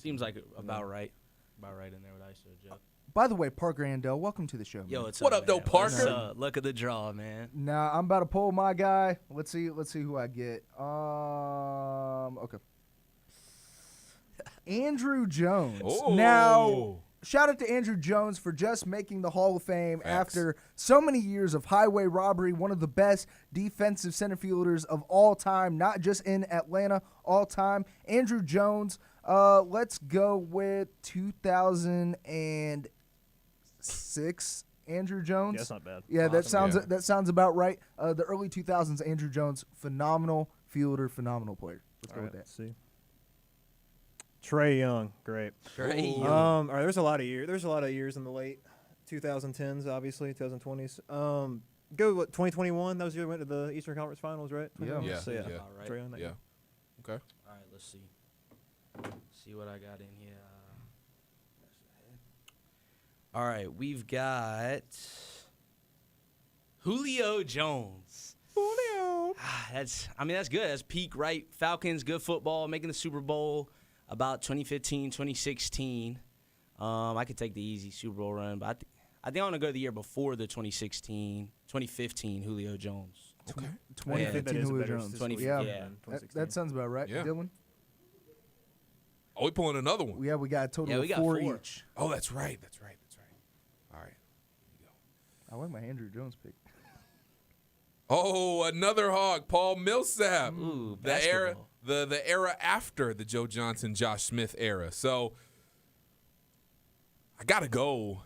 Seems like about right. About right in there with ISO Joe. By the way, Parker Andell, welcome to the show. Yo, what's what up, up, though, Parker? Luck of the draw, man. Now I'm about to pull my guy. Let's see who I get. Okay. Andrew Jones. Oh. Now, shout out to Andrew Jones for just making the Hall of Fame after so many years of highway robbery, one of the best defensive center fielders of all time, not just in Atlanta, all time. Andrew Jones, let's go with 2006 Andrew Jones. Yeah, that's not bad. Yeah, that sounds about right. The early 2000s Andrew Jones, phenomenal fielder, phenomenal player. Let's go with that. Let's see. Trey Young, great. Trey Young. All right, there's a lot of years in the late 2010s, obviously 2020s. Go with 2021. That was the year we went to the Eastern Conference Finals, right? Yeah. So, yeah. Right. Trey Young, that year. Okay. All right, let's see. See what I got in here. All right, we've got Julio Jones. That's good. That's peak, right? Falcons, good football, making the Super Bowl about 2015, 2016. I could take the easy Super Bowl run, but I think I want to go the year before the 2015 Julio Jones. Okay. 2015 Julio Jones. Yeah. That sounds about right. Yeah. Dylan? Are we pulling another one? Yeah, we got a total we of got 4 4. each. Oh, that's right. All right. I like my Andrew Jones pick. Oh, another Hawk, Paul Millsap. Ooh, the era, basketball. the era after the Joe Johnson, Josh Smith era. So I gotta go,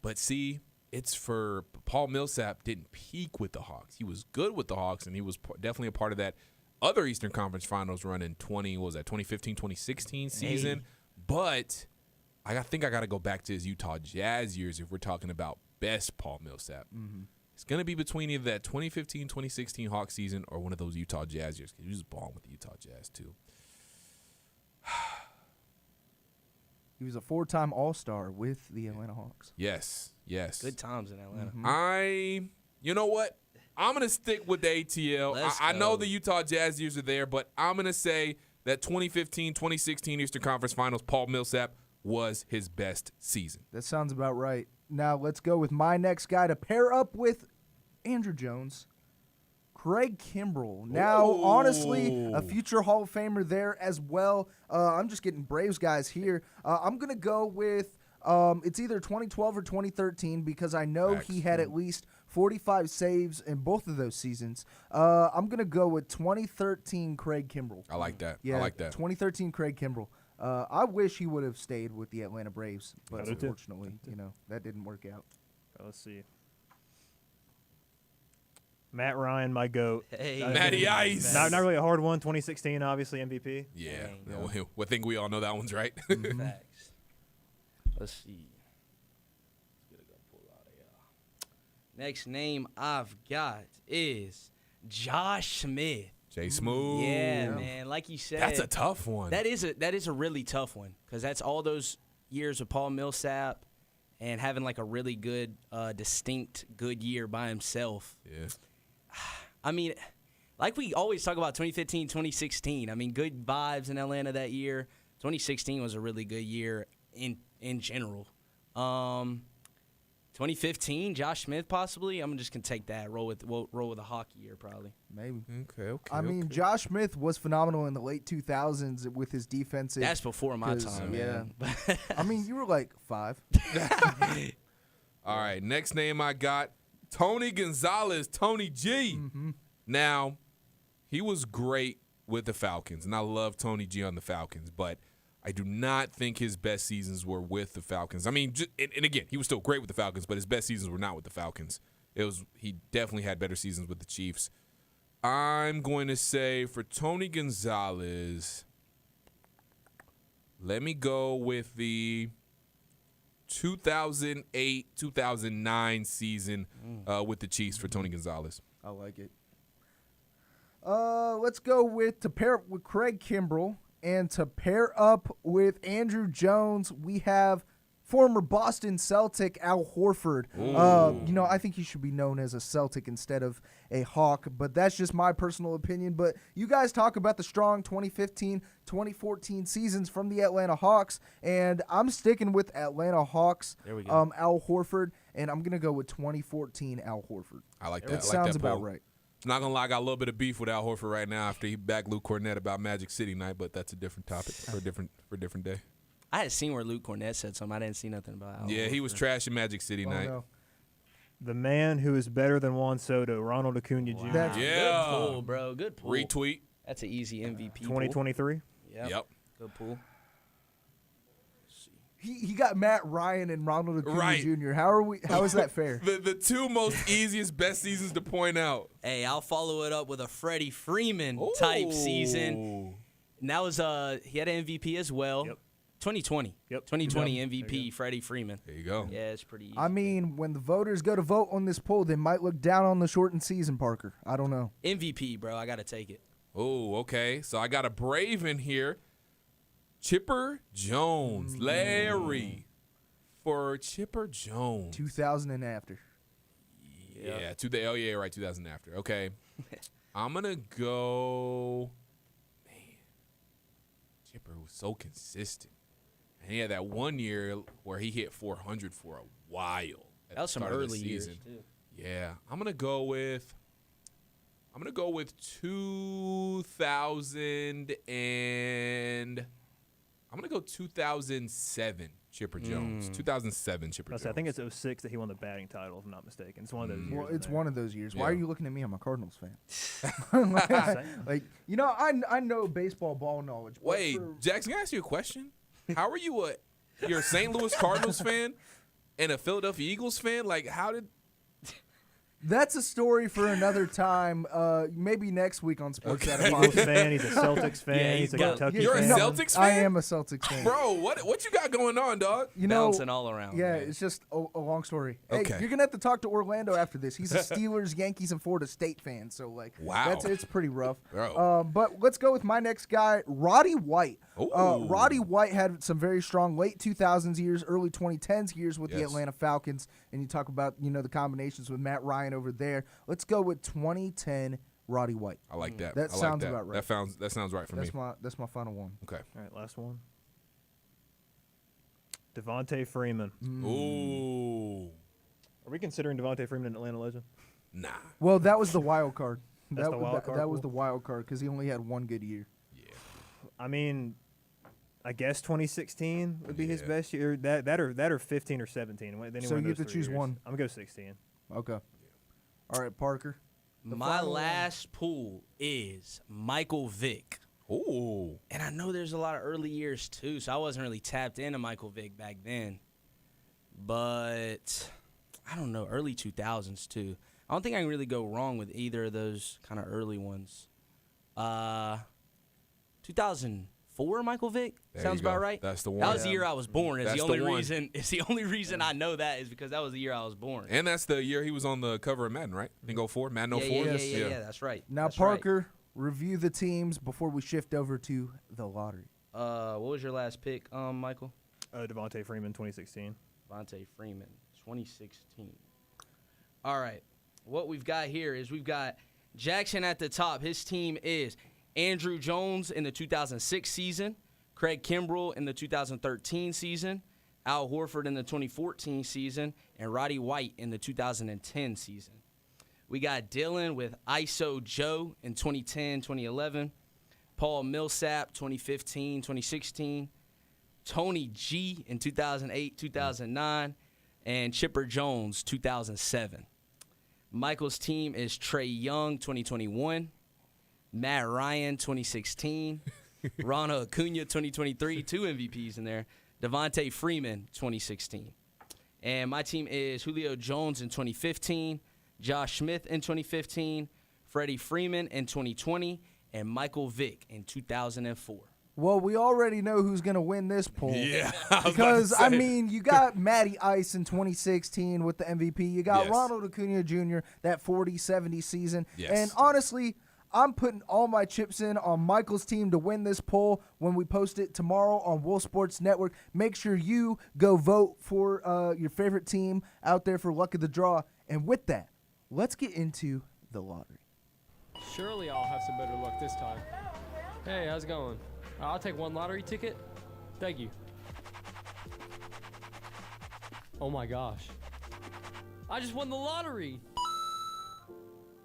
but see, it's for Paul Millsap didn't peak with the Hawks. He was good with the Hawks, and he was definitely a part of that other Eastern Conference Finals run in 2015, 2016 season. But I think I got to go back to his Utah Jazz years if we're talking about best Paul Millsap. Mm-hmm. It's going to be between either that 2015, 2016 Hawks season or one of those Utah Jazz years because he was balling with the Utah Jazz too. He was a 4-time All-Star with the Atlanta Hawks. Yes. Good times in Atlanta. Mm-hmm. You know what? I'm going to stick with the ATL. I know the Utah Jazz years are there, but I'm going to say that 2015, 2016 Eastern Conference Finals, Paul Millsap was his best season. That sounds about right. Now let's go with my next guy to pair up with Andrew Jones, Craig Kimbrell. Now, honestly, a future Hall of Famer there as well. I'm just getting Braves guys here. I'm going to go with it's either 2012 or 2013 because I know he had at least 45 saves in both of those seasons. I'm going to go with 2013 Craig Kimbrell. I like that. Yeah, I like that. 2013 Craig Kimbrell. I wish he would have stayed with the Atlanta Braves, but unfortunately, that didn't work out. Let's see. Matt Ryan, my GOAT. Hey. Matty Ice. Not really a hard one. 2016, obviously, MVP. Yeah. I think we all know that one's right. Facts. Let's see. Next name I've got is Josh Smith. Jay Smooth. Yeah, man. Like you said, that's a tough one. That is a really tough one because that's all those years of Paul Millsap and having like a really good, distinct good year by himself. Yeah. I mean, like we always talk about 2015, 2016. I mean, good vibes in Atlanta that year. 2016 was a really good year in general. 2015, Josh Smith possibly. I'm just gonna take that. Roll with a hockey year probably. Maybe. Okay. I mean, Josh Smith was phenomenal in the late 2000s with his defensive. That's before my time. Yeah. Man. I mean, you were like 5. All right. Next name I got, Tony Gonzalez, Tony G. Mm-hmm. Now, he was great with the Falcons, and I love Tony G on the Falcons, but I do not think his best seasons were with the Falcons. I mean, and again, he was still great with the Falcons, but his best seasons were not with the Falcons. He definitely had better seasons with the Chiefs. I'm going to say for Tony Gonzalez, let me go with the 2008-2009 season with the Chiefs for Tony Gonzalez. I like it. Let's go with to pair up with Craig Kimbrell. And to pair up with Andrew Jones, we have former Boston Celtic Al Horford. I think he should be known as a Celtic instead of a Hawk, but that's just my personal opinion. But you guys talk about the strong 2015, 2014 seasons from the Atlanta Hawks, and I'm sticking with Atlanta Hawks. There we go. Al Horford, and I'm going to go with 2014 Al Horford. I like that. It sounds about right. Not gonna lie, I got a little bit of beef with Al Horford right now after he backed Luke Cornett about Magic City night, but that's a different topic for a different day. I had seen where Luke Cornett said something. I didn't see nothing about Al Yeah, Horford. he was trashing Magic City night. No. The man who is better than Juan Soto, Ronald Acuna Jr. Good pull, bro. Good pull. Retweet. That's an easy MVP. 2023. Yep. Good pull. He got Matt Ryan and Ronald Acuna Right. Jr. How is that fair? The two most easiest best seasons to point out. Hey, I'll follow it up with a Freddie Freeman type season. And that was he had an MVP as well. Yep. 2020. Yep. 2020 MVP Freddie Freeman. There you go. Yeah, it's pretty easy. I mean, when the voters go to vote on this poll, they might look down on the shortened season, Parker. I don't know. MVP, bro. I got to take it. Oh, okay. So I got a Brave in here. Chipper Jones. Larry. For Chipper Jones. 2000 and after. Yeah, right, 2000 after. Okay. I'm going to go. Man, Chipper was so consistent. And he had that one year where he hit 400 for a while. That was some early years, too. Yeah. I'm going to go with 2000 and I'm going to go 2007 Chipper Jones. 2007 Chipper Jones. I think it's 06 that he won the batting title, if I'm not mistaken. It's one of those years. Well, it's one of those years. Yeah. Why are you looking at me? I'm a Cardinals fan. I know baseball ball knowledge. but Wait, Jackson, can I ask you a question? How are you you're a St. Louis Cardinals fan and a Philadelphia Eagles fan? Like, how did... That's a story for another time. Maybe next week on Sports Out of Eagles Pocket. fan. He's a Celtics fan. Yeah, he's a he's Kentucky You're fan. a Celtics fan? I am a Celtics fan. Bro, what you got going on, dog? Bouncing all around. Yeah, man. it's just a long story. Hey, Okay. you're gonna have to talk to Orlando after this. He's a Steelers, Yankees, and Florida State fan. So Wow. it's pretty rough. Bro. But let's go with my next guy, Roddy White. Ooh. Roddy White had some very strong late 2000s years, early 2010s years with the Yes. Atlanta Falcons, and you talk about the combinations with Matt Ryan over there. Let's go with 2010 Roddy White. I like that. That I like sounds that. about right. That sounds right for me. That's my final one. Okay. All right, last one. Devontae Freeman. Ooh. Are we considering Devontae Freeman an Atlanta legend? Nah. Well, that was the wild card. That's the wild card That was pool? the wild card because he only had one good year. I mean, I guess 2016 would be his Yeah. best year. That or 15 or 17. So you get to choose one. I'm gonna go 16. Okay. All right, Parker. My last pool is Michael Vick. Ooh. And I know there's a lot of early years, too, so I wasn't really tapped into Michael Vick back then. But I don't know, early 2000s, too. I don't think I can really go wrong with either of those kind of early ones. 2004 Michael Vick? There Sounds you go. about right. That's the one. That was the year I was born. It's That's the the only one. reason. It's the only reason I know that is because that was the year I was born. And that's the year he was on the cover of Madden, right? Didn't go 4? Madden 04? Yeah, that's right. Now, That's right. Parker, review the teams before we shift over to the lottery. What was your last pick, Michael? Devontae Freeman, 2016. Devontae Freeman, 2016. All right. What we've got here is we've got Jackson at the top. His team is Andrew Jones in the 2006 season, Craig Kimbrell in the 2013 season, Al Horford in the 2014 season, and Roddy White in the 2010 season. We got Dylan with ISO Joe in 2010, 2011, Paul Millsap, 2015, 2016, Tony G in 2008, 2009, and Chipper Jones, 2007. Michael's team is Trey Young, 2021, Matt Ryan, 2016, Ronald Acuna, 2023, 2 MVPs in there, Devontae Freeman, 2016. And my team is Julio Jones in 2015, Josh Smith in 2015, Freddie Freeman in 2020, and Michael Vick in 2004. Well, we already know who's going to win this poll. Yeah. Because, you got Matty Ice in 2016 with the MVP. You got Yes. Ronald Acuna Jr., that 40-70 season. Yes. And honestly, I'm putting all my chips in on Michael's team to win this poll when we post it tomorrow on Wolf Sports Network. Make sure you go vote for your favorite team out there for Luck of the Draw. And with that, let's get into the lottery. Surely I'll have some better luck this time. Hey, how's it going? I'll take one lottery ticket. Thank you. Oh my gosh. I just won the lottery.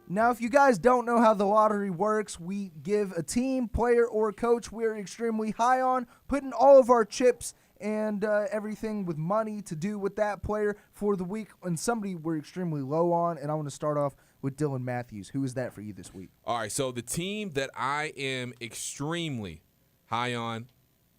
Now, if you guys don't know how the lottery works, we give a team, player, or coach we're extremely high on, putting all of our chips and everything with money to do with that player for the week, and somebody we're extremely low on. And I want to start off with Dylan Matthews. Who is that for you this week? All right, so the team that I am extremely high on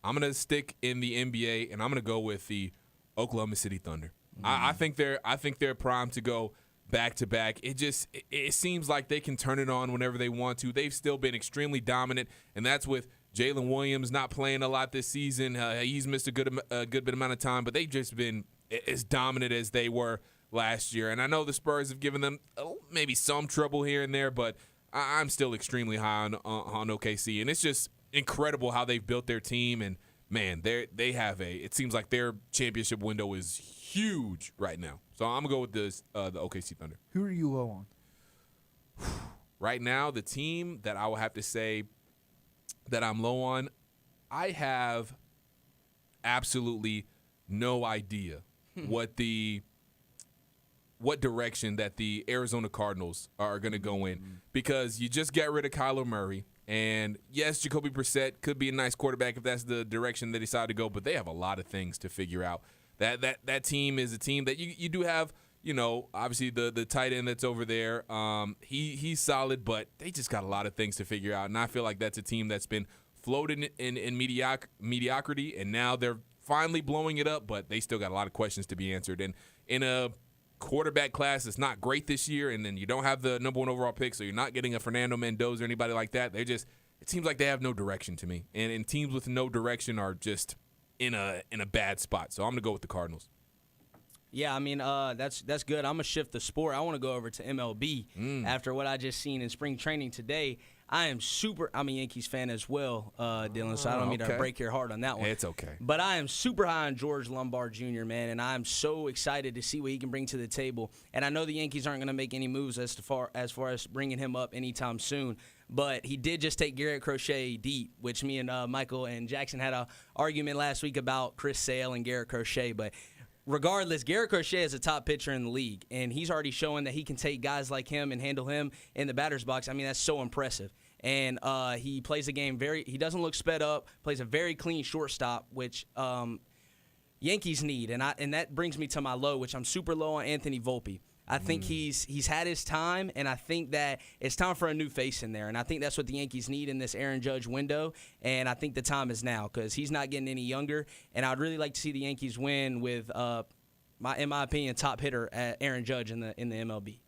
I'm going to stick in the NBA, and I'm going to go with the Oklahoma City Thunder. I think they're primed to go back-to-back. It seems like they can turn it on whenever they want to. They've still been extremely dominant, and that's with Jalen Williams not playing a lot this season. He's missed a good bit amount of time, but they've just been as dominant as they were last year. And I know the Spurs have given them maybe some trouble here and there, but I'm still extremely high on OKC. And it's just incredible how they've built their team. And, man, they have it seems like their championship window is huge right now. So I'm going to go with the OKC Thunder. Who are you low on? Right now, the team that I will have to say that I'm low on, I have absolutely no idea what direction that the Arizona Cardinals are going to go in, because you just got rid of Kyler Murray. And, yes, Jacoby Brissett could be a nice quarterback if that's the direction they decide to go, but they have a lot of things to figure out. That team is a team that you do have, obviously the tight end that's over there. He's solid, but they just got a lot of things to figure out. And I feel like that's a team that's been floating in mediocrity, and now they're finally blowing it up, but they still got a lot of questions to be answered. And in a quarterback class that's not great this year, and then you don't have the number 1 overall pick, so you're not getting a Fernando Mendoza or anybody like that. It seems like they have no direction to me. And teams with no direction are just in a bad spot. So I'm going to go with the Cardinals. Yeah, I mean, that's good. I'm going to shift the sport. I want to go over to MLB after what I just seen in spring training today. I'm a Yankees fan as well, Dylan, so I don't mean to break your heart on that one. It's okay. But I am super high on George Lombard Jr., man, and I'm so excited to see what he can bring to the table. And I know the Yankees aren't going to make any moves as far as bringing him up anytime soon, but he did just take Garrett Crochet deep, which me and Michael and Jackson had an argument last week about Chris Sale and Garrett Crochet, but regardless, Garrett Crochet is a top pitcher in the league, and he's already showing that he can take guys like him and handle him in the batter's box. I mean, that's so impressive. And he plays the game he doesn't look sped up, plays a very clean shortstop, which Yankees need. And that brings me to my low, which I'm super low on Anthony Volpe. I think he's had his time, and I think that it's time for a new face in there. And I think that's what the Yankees need in this Aaron Judge window. And I think the time is now, because he's not getting any younger. And I'd really like to see the Yankees win with, in my opinion, top hitter Aaron Judge in the MLB.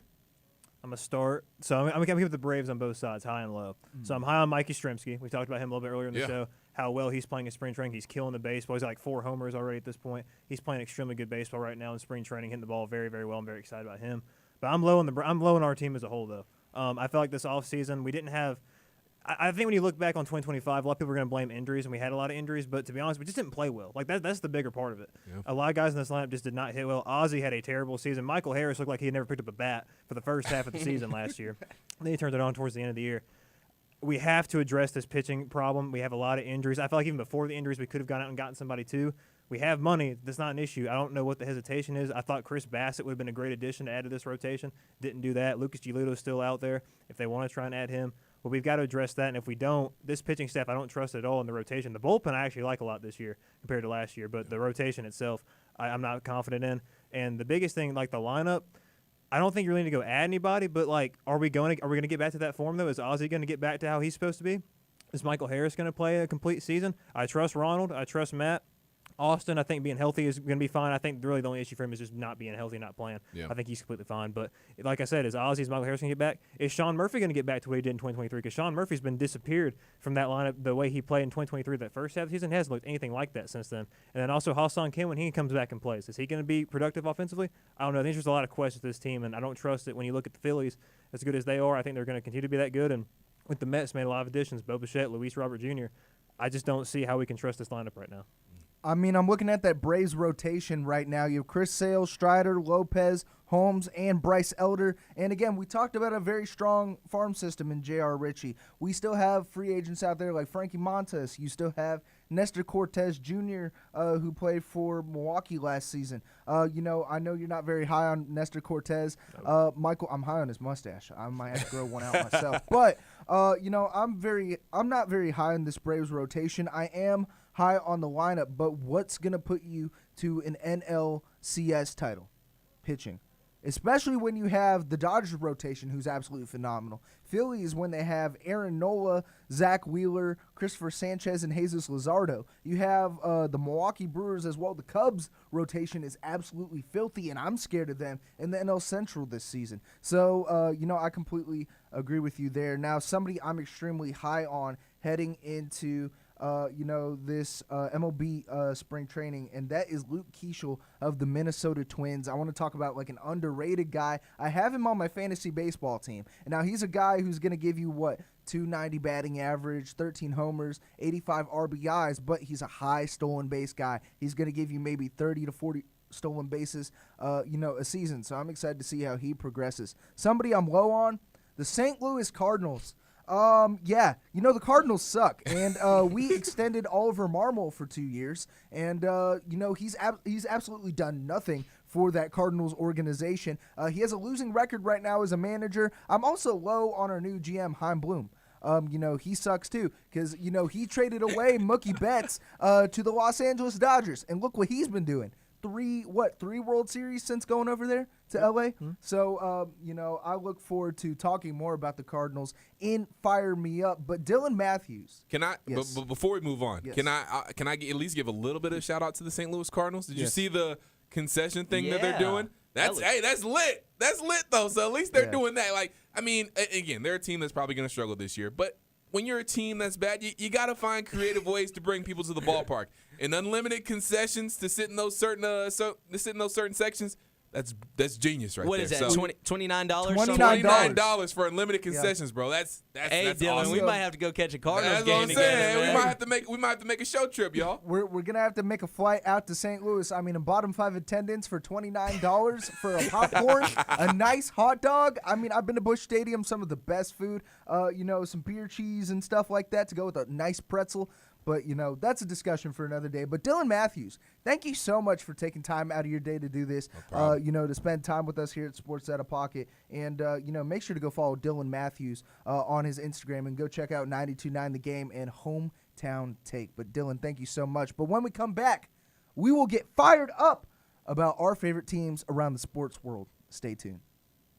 I'm going to start. So I'm going to keep the Braves on both sides, high and low. So I'm high on Mikey Yastrzemski. We talked about him a little bit earlier in the show, how well he's playing in spring training. He's killing the baseball. He's got like 4 homers already at this point. He's playing extremely good baseball right now in spring training, hitting the ball very, very well. I'm very excited about him. But I'm low on our team as a whole, though. I felt like this offseason we didn't have – I think when you look back on 2025, a lot of people are going to blame injuries, and we had a lot of injuries. But to be honest, we just didn't play well. Like that's the bigger part of it. Yeah. A lot of guys in this lineup just did not hit well. Ozzie had a terrible season. Michael Harris looked like he had never picked up a bat for the first half of the season last year. And then he turned it on towards the end of the year. We have to address this pitching problem. We have a lot of injuries. I felt like even before the injuries, we could have gone out and gotten somebody too. We have money. That's not an issue. I don't know what the hesitation is. I thought Chris Bassett would have been a great addition to add to this rotation. Didn't do that. Lucas Giolito's still out there if they want to try and add him. Well, we've got to address that, and if we don't, this pitching staff, I don't trust at all in the rotation. The bullpen I actually like a lot this year compared to last year, but the rotation itself I'm not confident in. And the biggest thing, like the lineup, I don't think you really need to go add anybody, but like, are we going to get back to that form though? Is Ozzie going to get back to how he's supposed to be? Is Michael Harris going to play a complete season? I trust Ronald. I trust Matt. Austin, I think being healthy is going to be fine. I think really the only issue for him is just not being healthy, not playing. Yeah. I think he's completely fine. But like I said, is Michael Harris going to get back? Is Sean Murphy going to get back to what he did in 2023? Because Sean Murphy's been disappeared from that lineup the way he played in 2023 that first half of the season. He hasn't looked anything like that since then. And then also Ha-Seong Kim, when he comes back and plays, is he going to be productive offensively? I don't know. I think there's a lot of questions to this team, and I don't trust it when you look at the Phillies. As good as they are, I think they're going to continue to be that good. And with the Mets, made a lot of additions, Bo Bichette, Luis Robert Jr. I just don't see how we can trust this lineup right now. I mean, I'm looking at that Braves rotation right now. You have Chris Sale, Strider, Lopez, Holmes, and Bryce Elder. And again, we talked about a very strong farm system in J.R. Ritchie. We still have free agents out there like Frankie Montas. You still have Nestor Cortez Jr., who played for Milwaukee last season. I know you're not very high on Nestor Cortez. Michael, I'm high on his mustache. I might have to grow one out myself. But, I'm not very high on this Braves rotation. I am high on the lineup, but what's going to put you to an NLCS title? Pitching. especially when you have the Dodgers rotation, who's absolutely phenomenal. Philly is when they have Aaron Nola, Zach Wheeler, Christopher Sanchez, and Jesus Luzardo. You have the Milwaukee Brewers as well. The Cubs rotation is absolutely filthy, and I'm scared of them in the NL Central this season. So, I completely agree with you there. Now, somebody I'm extremely high on heading into this MLB spring training, and that is Luke Keeschel of the Minnesota Twins. I want to talk about like an underrated guy. I have him on my fantasy baseball team, and now he's a guy who's going to give you 290 batting average, 13 homers, 85 RBIs, but he's a high stolen base guy. He's going to give you maybe 30 to 40 stolen bases, a season. So I'm excited to see how he progresses. Somebody I'm low on, the St. Louis Cardinals. The Cardinals suck, and we extended Oliver Marmol for 2 years, and he's absolutely done nothing for that Cardinals organization. He has a losing record right now as a manager. I'm also low on our new GM, Chaim Bloom. He sucks too, because he traded away Mookie Betts to the Los Angeles Dodgers, and look what he's been doing. Three World Series since going over there to LA. Mm-hmm. So, I look forward to talking more about the Cardinals in Fire Me Up. But Dylan Matthews. Can I, yes. but before we move on, yes. can I at least give a little bit of shout out to the St. Louis Cardinals? Did you Yes. see the concession thing that they're doing? That's That lit. That's lit though. So at least they're doing that. Again, they're a team that's probably going to struggle this year, but when you're a team that's bad, you got to find creative ways to bring people to the ballpark. And unlimited concessions to sit in those certain sections, that's genius right there. What is that? So, $29? $29 for unlimited concessions, bro. That's Dylan, awesome. we might have to go catch a Cardinals That's game what I'm together, saying. man. We might have to make a show trip, y'all. We're gonna have to make a flight out to St. Louis. I mean, a bottom 5 attendance for $29 for a popcorn, a nice hot dog. I mean, I've been to Busch Stadium, some of the best food. Some beer cheese and stuff like that to go with a nice pretzel. But, that's a discussion for another day. But Dylan Matthews, thank you so much for taking time out of your day to do this, to spend time with us here at Sports Out of Pocket. And, make sure to go follow Dylan Matthews on his Instagram and go check out 92.9 The Game and Hometown Take. But, Dylan, thank you so much. But when we come back, we will get fired up about our favorite teams around the sports world. Stay tuned.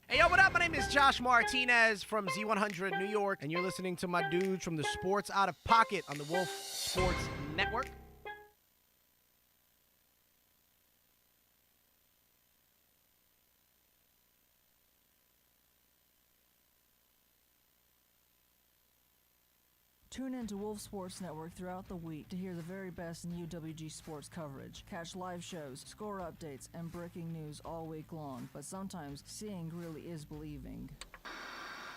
Hey, yo, what up? My name is Josh Martinez from Z100 New York, and you're listening to my dudes from the Sports Out of Pocket on the Wolf Sports Network. Tune in to Wolf Sports Network throughout the week to hear the very best in UWG sports coverage. Catch live shows, score updates, and breaking news all week long. But sometimes seeing really is believing.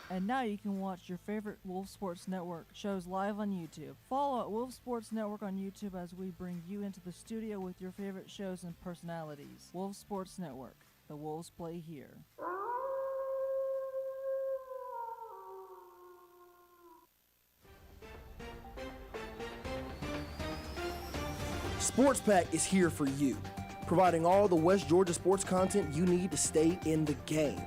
And now you can watch your favorite Wolf Sports Network shows live on YouTube. Follow at Wolf Sports Network on YouTube as we bring you into the studio with your favorite shows and personalities. Wolf Sports Network. The Wolves play here. Sports Pack is here for you, providing all the West Georgia sports content you need to stay in the game.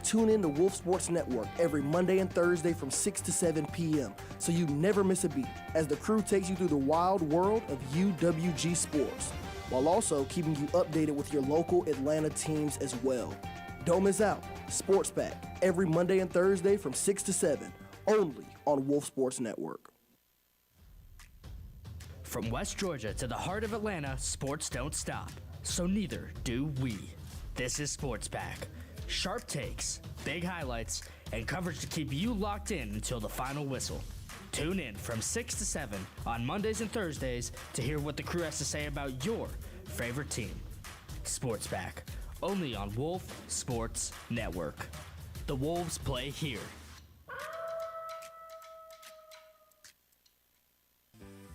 Tune in to Wolf Sports Network every Monday and Thursday from 6 to 7 p.m. so you never miss a beat as the crew takes you through the wild world of UWG sports, while also keeping you updated with your local Atlanta teams as well. Don't miss out. Sports Pack every Monday and Thursday from 6 to 7, only on Wolf Sports Network. From West Georgia to the heart of Atlanta, sports don't stop. So neither do we. This is Sports Pack. Sharp takes, big highlights, and coverage to keep you locked in until the final whistle. Tune in from 6 to 7 on Mondays and Thursdays to hear what the crew has to say about your favorite team. Sports Pack, only on Wolf Sports Network. The Wolves play here.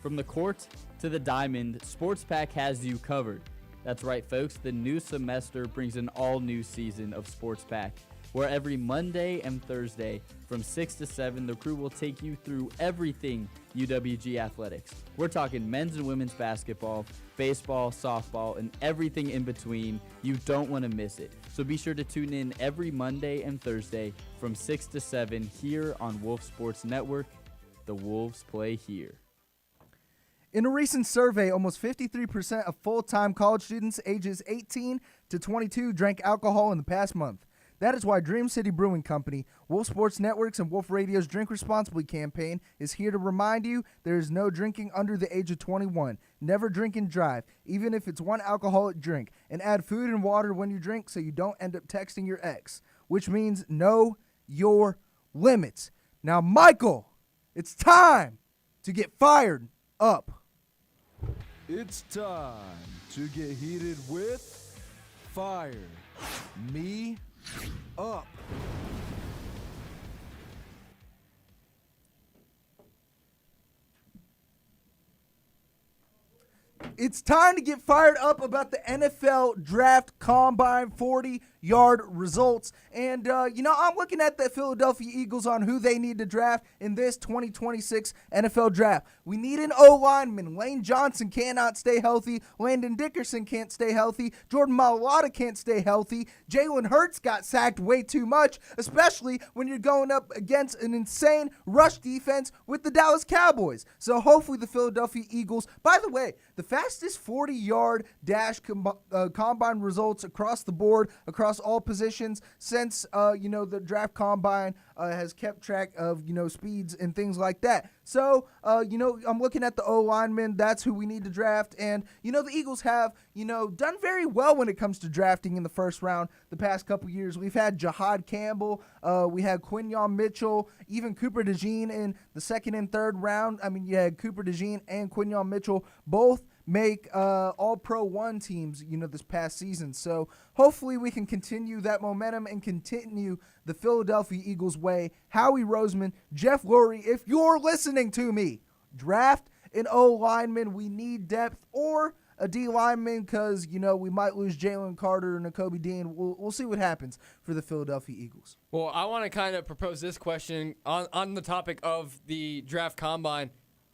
From the court to the diamond, Sports Pack has you covered. That's right, folks. The new semester brings an all-new season of Sports Pack, where every Monday and Thursday from 6 to 7, the crew will take you through everything UWG athletics. We're talking men's and women's basketball, baseball, softball, and everything in between. You don't want to miss it. So be sure to tune in every Monday and Thursday from 6 to 7 here on Wolf Sports Network. The Wolves play here. In a recent survey, almost 53% of full-time college students ages 18 to 22 drank alcohol in the past month. That is why Dream City Brewing Company, Wolf Sports Networks, and Wolf Radio's Drink Responsibly campaign is here to remind you there is no drinking under the age of 21. Never drink and drive, even if it's one alcoholic drink. And add food and water when you drink so you don't end up texting your ex, which means know your limits. Now, Michael, it's time to get fired up. It's time to get heated with Fire Me Up. It's time to get fired up about the NFL Draft Combine 40-yard results. And, I'm looking at the Philadelphia Eagles on who they need to draft in this 2026 NFL Draft. We need an O-lineman. Lane Johnson cannot stay healthy. Landon Dickerson can't stay healthy. Jordan Mailata can't stay healthy. Jalen Hurts got sacked way too much, especially when you're going up against an insane rush defense with the Dallas Cowboys. So hopefully the Philadelphia Eagles, by the way, the fastest 40-yard dash combine results across the board, across all positions since, the draft combine has kept track of, speeds and things like that. So, I'm looking at the O-linemen. That's who we need to draft. And, the Eagles have, done very well when it comes to drafting in the first round the past couple years. We've had Jahad Campbell. We had Quinyon Mitchell, even Cooper DeJean in the second and third round. I mean, you had Cooper DeJean and Quinyon Mitchell both make all-pro one teams, this past season. So hopefully we can continue that momentum and continue the Philadelphia Eagles way. Howie Roseman, Jeff Lurie, if you're listening to me, draft an O-lineman. We need depth, or a D-lineman, because, we might lose Jalen Carter and Nakobe Dean. We'll see what happens for the Philadelphia Eagles. Well, I want to kind of propose this question on the topic of the draft combine.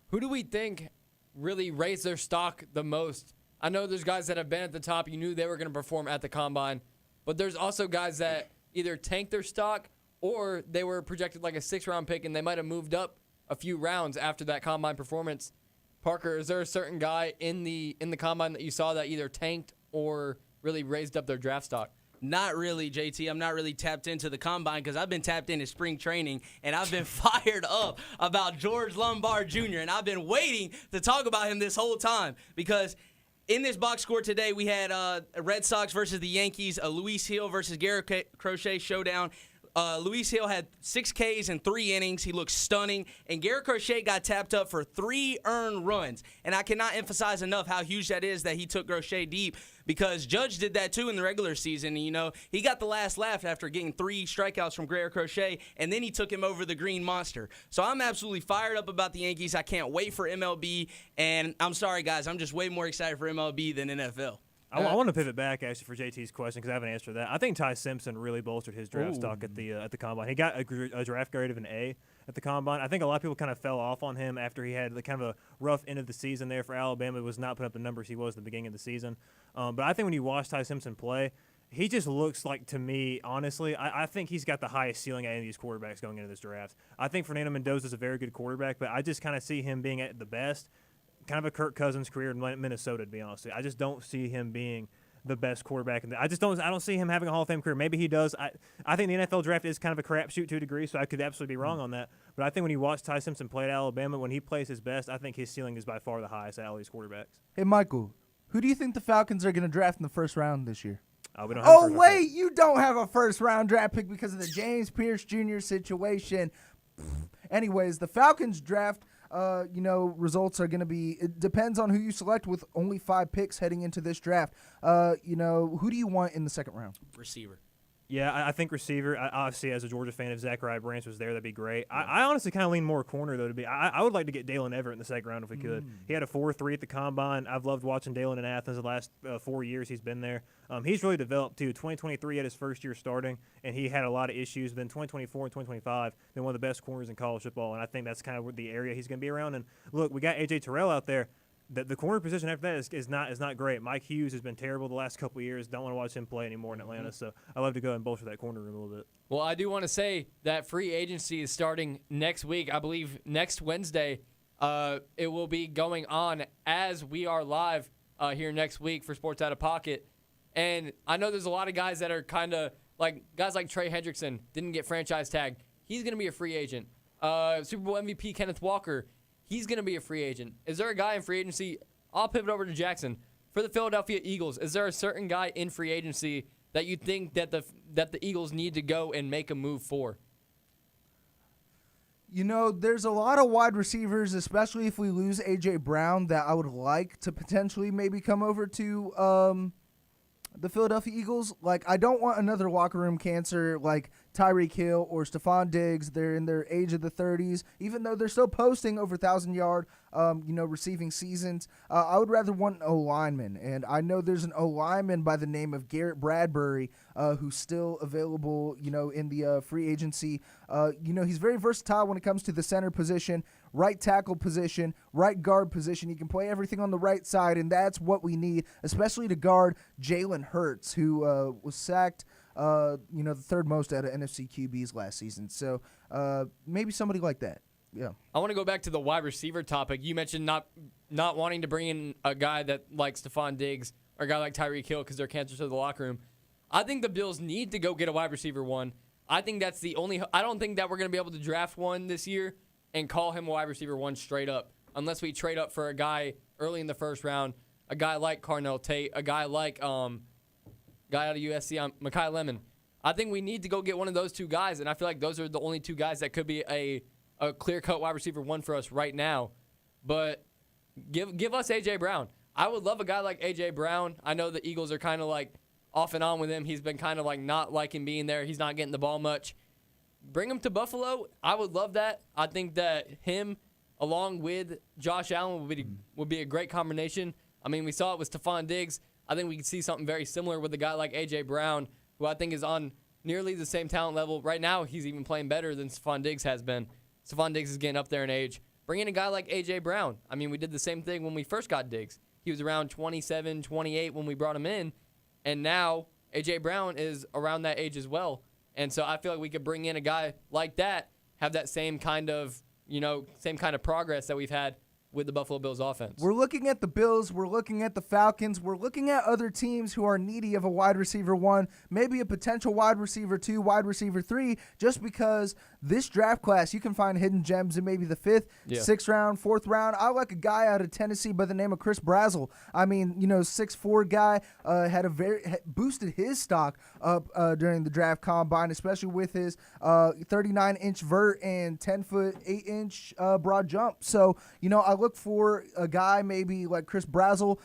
Who do we think really raised their stock the most? I know there's guys that have been at the top. You knew they were going to perform at the combine. But there's also guys that either tanked their stock or they were projected like a 6th-round pick and they might have moved up a few rounds after that combine performance. Parker, is there a certain guy in the combine that you saw that either tanked or really raised up their draft stock? Not really, JT. I'm not really tapped into the combine because I've been tapped into spring training, and I've been fired up about George Lombard Jr., and I've been waiting to talk about him this whole time because in this box score today, we had Red Sox versus the Yankees, a Luis Hill versus Garrett Crochet showdown. Luis Hill had 6 Ks in 3 innings. He looked stunning. And Garrett Crochet got tapped up for 3 earned runs. And I cannot emphasize enough how huge that is that he took Crochet deep because Judge did that too in the regular season. And, he got the last laugh after getting 3 strikeouts from Garrett Crochet, and then he took him over the Green Monster. So I'm absolutely fired up about the Yankees. I can't wait for MLB. And I'm sorry, guys, I'm just way more excited for MLB than NFL. I want to pivot back actually for JT's question because I haven't answered that. I think Ty Simpson really bolstered his draft stock at the combine. He got a draft grade of an A at the combine. I think a lot of people kind of fell off on him after he had kind of a rough end of the season there for Alabama. Was not putting up the numbers he was at the beginning of the season. But I think when you watch Ty Simpson play, he just looks like, to me, honestly, I think he's got the highest ceiling out of these quarterbacks going into this draft. I think Fernando Mendoza is a very good quarterback, but I just kind of see him being at the best. Kind of a Kirk Cousins career in Minnesota, to be honest. I just don't see him being the best quarterback. I don't see him having a Hall of Fame career. Maybe he does. I think the NFL draft is kind of a crapshoot to a degree, so I could absolutely be wrong on that. But I think when you watch Ty Simpson play at Alabama, when he plays his best, I think his ceiling is by far the highest out of all these quarterbacks. Hey, Michael, who do you think the Falcons are going to draft in the first round this year? We don't have wait, you don't have a first-round draft pick because of the James Pierce Jr. situation. Anyways, the Falcons draft results are going to be, it depends on who you select with only 5 picks heading into this draft. Who do you want in the second round? Receiver. Yeah, I think receiver. Obviously, as a Georgia fan, if Zachariah Branch was there, that'd be great. Yeah. I honestly kind of lean more corner, though. I would like to get Dalen Everett in the second round if we could. He had a 4.3 at the combine. I've loved watching Dalen in Athens the last 4 years he's been there. He's really developed, too. 2023 at his first year starting, and he had a lot of issues. Then 2024 and 2025, been one of the best corners in college football, and I think that's kind of the area he's going to be around. And, look, we got A.J. Terrell out there. The corner position after that is not great. Mike Hughes has been terrible the last couple of years. Don't want to watch him play anymore in Atlanta. So I love to go and bolster that corner room a little bit. Well, I do want to say that free agency is starting next week. I believe next Wednesday. It will be going on as we are live here next week for Sports Out of Pocket. And I know there's a lot of guys that are kind of like guys like Trey Hendrickson didn't get franchise tagged. He's going to be a free agent. Super Bowl MVP Kenneth Walker, he's going to be a free agent. Is there a guy in free agency? I'll pivot over to Jackson. For the Philadelphia Eagles, is there a certain guy in free agency that you think that the Eagles need to go and make a move for? You know, there's a lot of wide receivers, especially if we lose A.J. Brown, that I would like to potentially maybe come over to the Philadelphia Eagles. Like, I don't want another locker room cancer like Tyreek Hill or Stephon Diggs. They're in their age of the 30s, even though they're still posting over 1,000-yard, receiving seasons. I would rather want an O-lineman, and I know there's an O-lineman by the name of Garrett Bradbury who's still available, in the free agency. He's very versatile when it comes to the center position, right tackle position, right guard position. He can play everything on the right side, and that's what we need, especially to guard Jalen Hurts, who was sacked the third most out of NFC QBs last season. So maybe somebody like that. Yeah. I want to go back to the wide receiver topic. You mentioned not wanting to bring in a guy that like Stephon Diggs or a guy like Tyreek Hill because they're cancer to the locker room. I think the Bills need to go get a wide receiver one. I think that's the only – I don't think that we're going to be able to draft one this year and call him a wide receiver one straight up unless we trade up for a guy early in the first round, a guy like Carnell Tate, a guy like guy out of USC, Mekhi Lemon. I think we need to go get one of those two guys, and I feel like those are the only two guys that could be a clear-cut wide receiver one for us right now. But give us A.J. Brown. I would love a guy like A.J. Brown. I know the Eagles are kind of like off and on with him. He's been kind of like not liking being there. He's not getting the ball much. Bring him to Buffalo. I would love that. I think that him along with Josh Allen would be a great combination. I mean, we saw it with Stephon Diggs. I think we could see something very similar with a guy like A.J. Brown, who I think is on nearly the same talent level. Right now, he's even playing better than Stephon Diggs has been. Stephon Diggs is getting up there in age. Bring in a guy like A.J. Brown. I mean, we did the same thing when we first got Diggs. He was around 27, 28 when we brought him in, and now A.J. Brown is around that age as well. And so I feel like we could bring in a guy like that, have that same kind of progress that we've had with the Buffalo Bills offense. We're looking at the Bills. We're looking at the Falcons. We're looking at other teams who are needy of a wide receiver one, maybe a potential wide receiver two, wide receiver three, just because this draft class, you can find hidden gems in maybe the 5th, 6th round, 4th round. I like a guy out of Tennessee by the name of Chris Brazzell. I mean, 6'4" guy, boosted his stock up during the draft combine, especially with his 39-inch vert and 10-foot, 8-inch broad jump. So, I look for a guy maybe like Chris Brazzell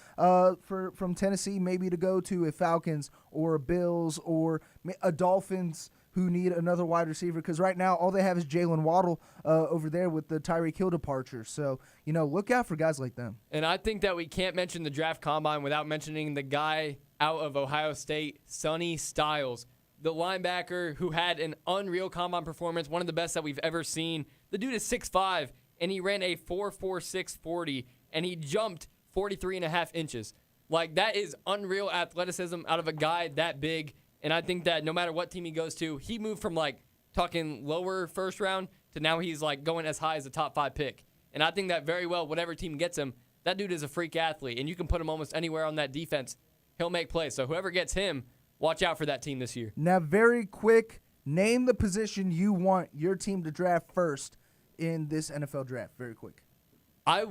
from Tennessee, maybe to go to a Falcons or a Bills or a Dolphins who need another wide receiver, because right now all they have is Jalen Waddle over there with the Tyreek Hill departure. So, look out for guys like them. And I think that we can't mention the draft combine without mentioning the guy out of Ohio State, Sonny Styles, the linebacker who had an unreal combine performance, one of the best that we've ever seen. The dude is 6'5", and he ran a 4.46 40, and he jumped 43.5 inches. Like, that is unreal athleticism out of a guy that big. And I think that no matter what team he goes to, he moved from, talking lower first round to now he's, going as high as a top 5 pick. And I think that very well, whatever team gets him, that dude is a freak athlete. And you can put him almost anywhere on that defense. He'll make plays. So whoever gets him, watch out for that team this year. Now, very quick, name the position you want your team to draft first in this NFL draft. Very quick. I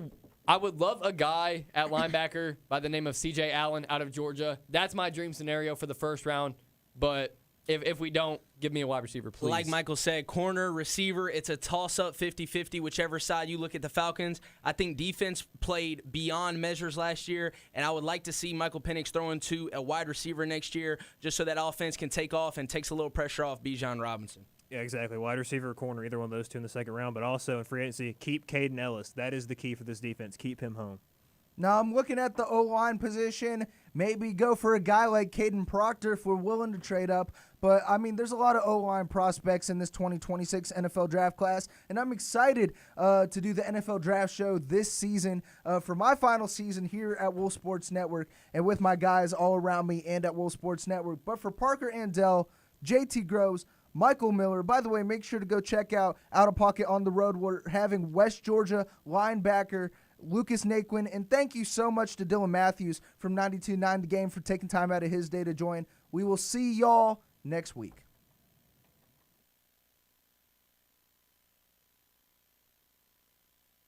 would love a guy at linebacker by the name of C.J. Allen out of Georgia. That's my dream scenario for the first round. But if we don't, give me a wide receiver, please. Like Michael said, corner, receiver, it's a toss-up 50-50, whichever side you look at the Falcons. I think defense played beyond measures last year, and I would like to see Michael Penix throwing to a wide receiver next year just so that offense can take off and takes a little pressure off Bijan Robinson. Yeah, exactly. Wide receiver or corner, either one of those two in the second round. But also in free agency, keep Caden Ellis. That is the key for this defense. Keep him home. Now, I'm looking at the O-line position. Maybe go for a guy like Caden Proctor if we're willing to trade up. But, there's a lot of O-line prospects in this 2026 NFL draft class. And I'm excited to do the NFL draft show this season for my final season here at Wolf Sports Network and with my guys all around me and at Wolf Sports Network. But for Parker Andell, JT Groves, Michael Miller. By the way, make sure to go check out Out of Pocket on the Road. We're having West Georgia linebacker Lucas Naquin. And thank you so much to Dylan Matthews from 92.9 The Game for taking time out of his day to join. We will see y'all next week.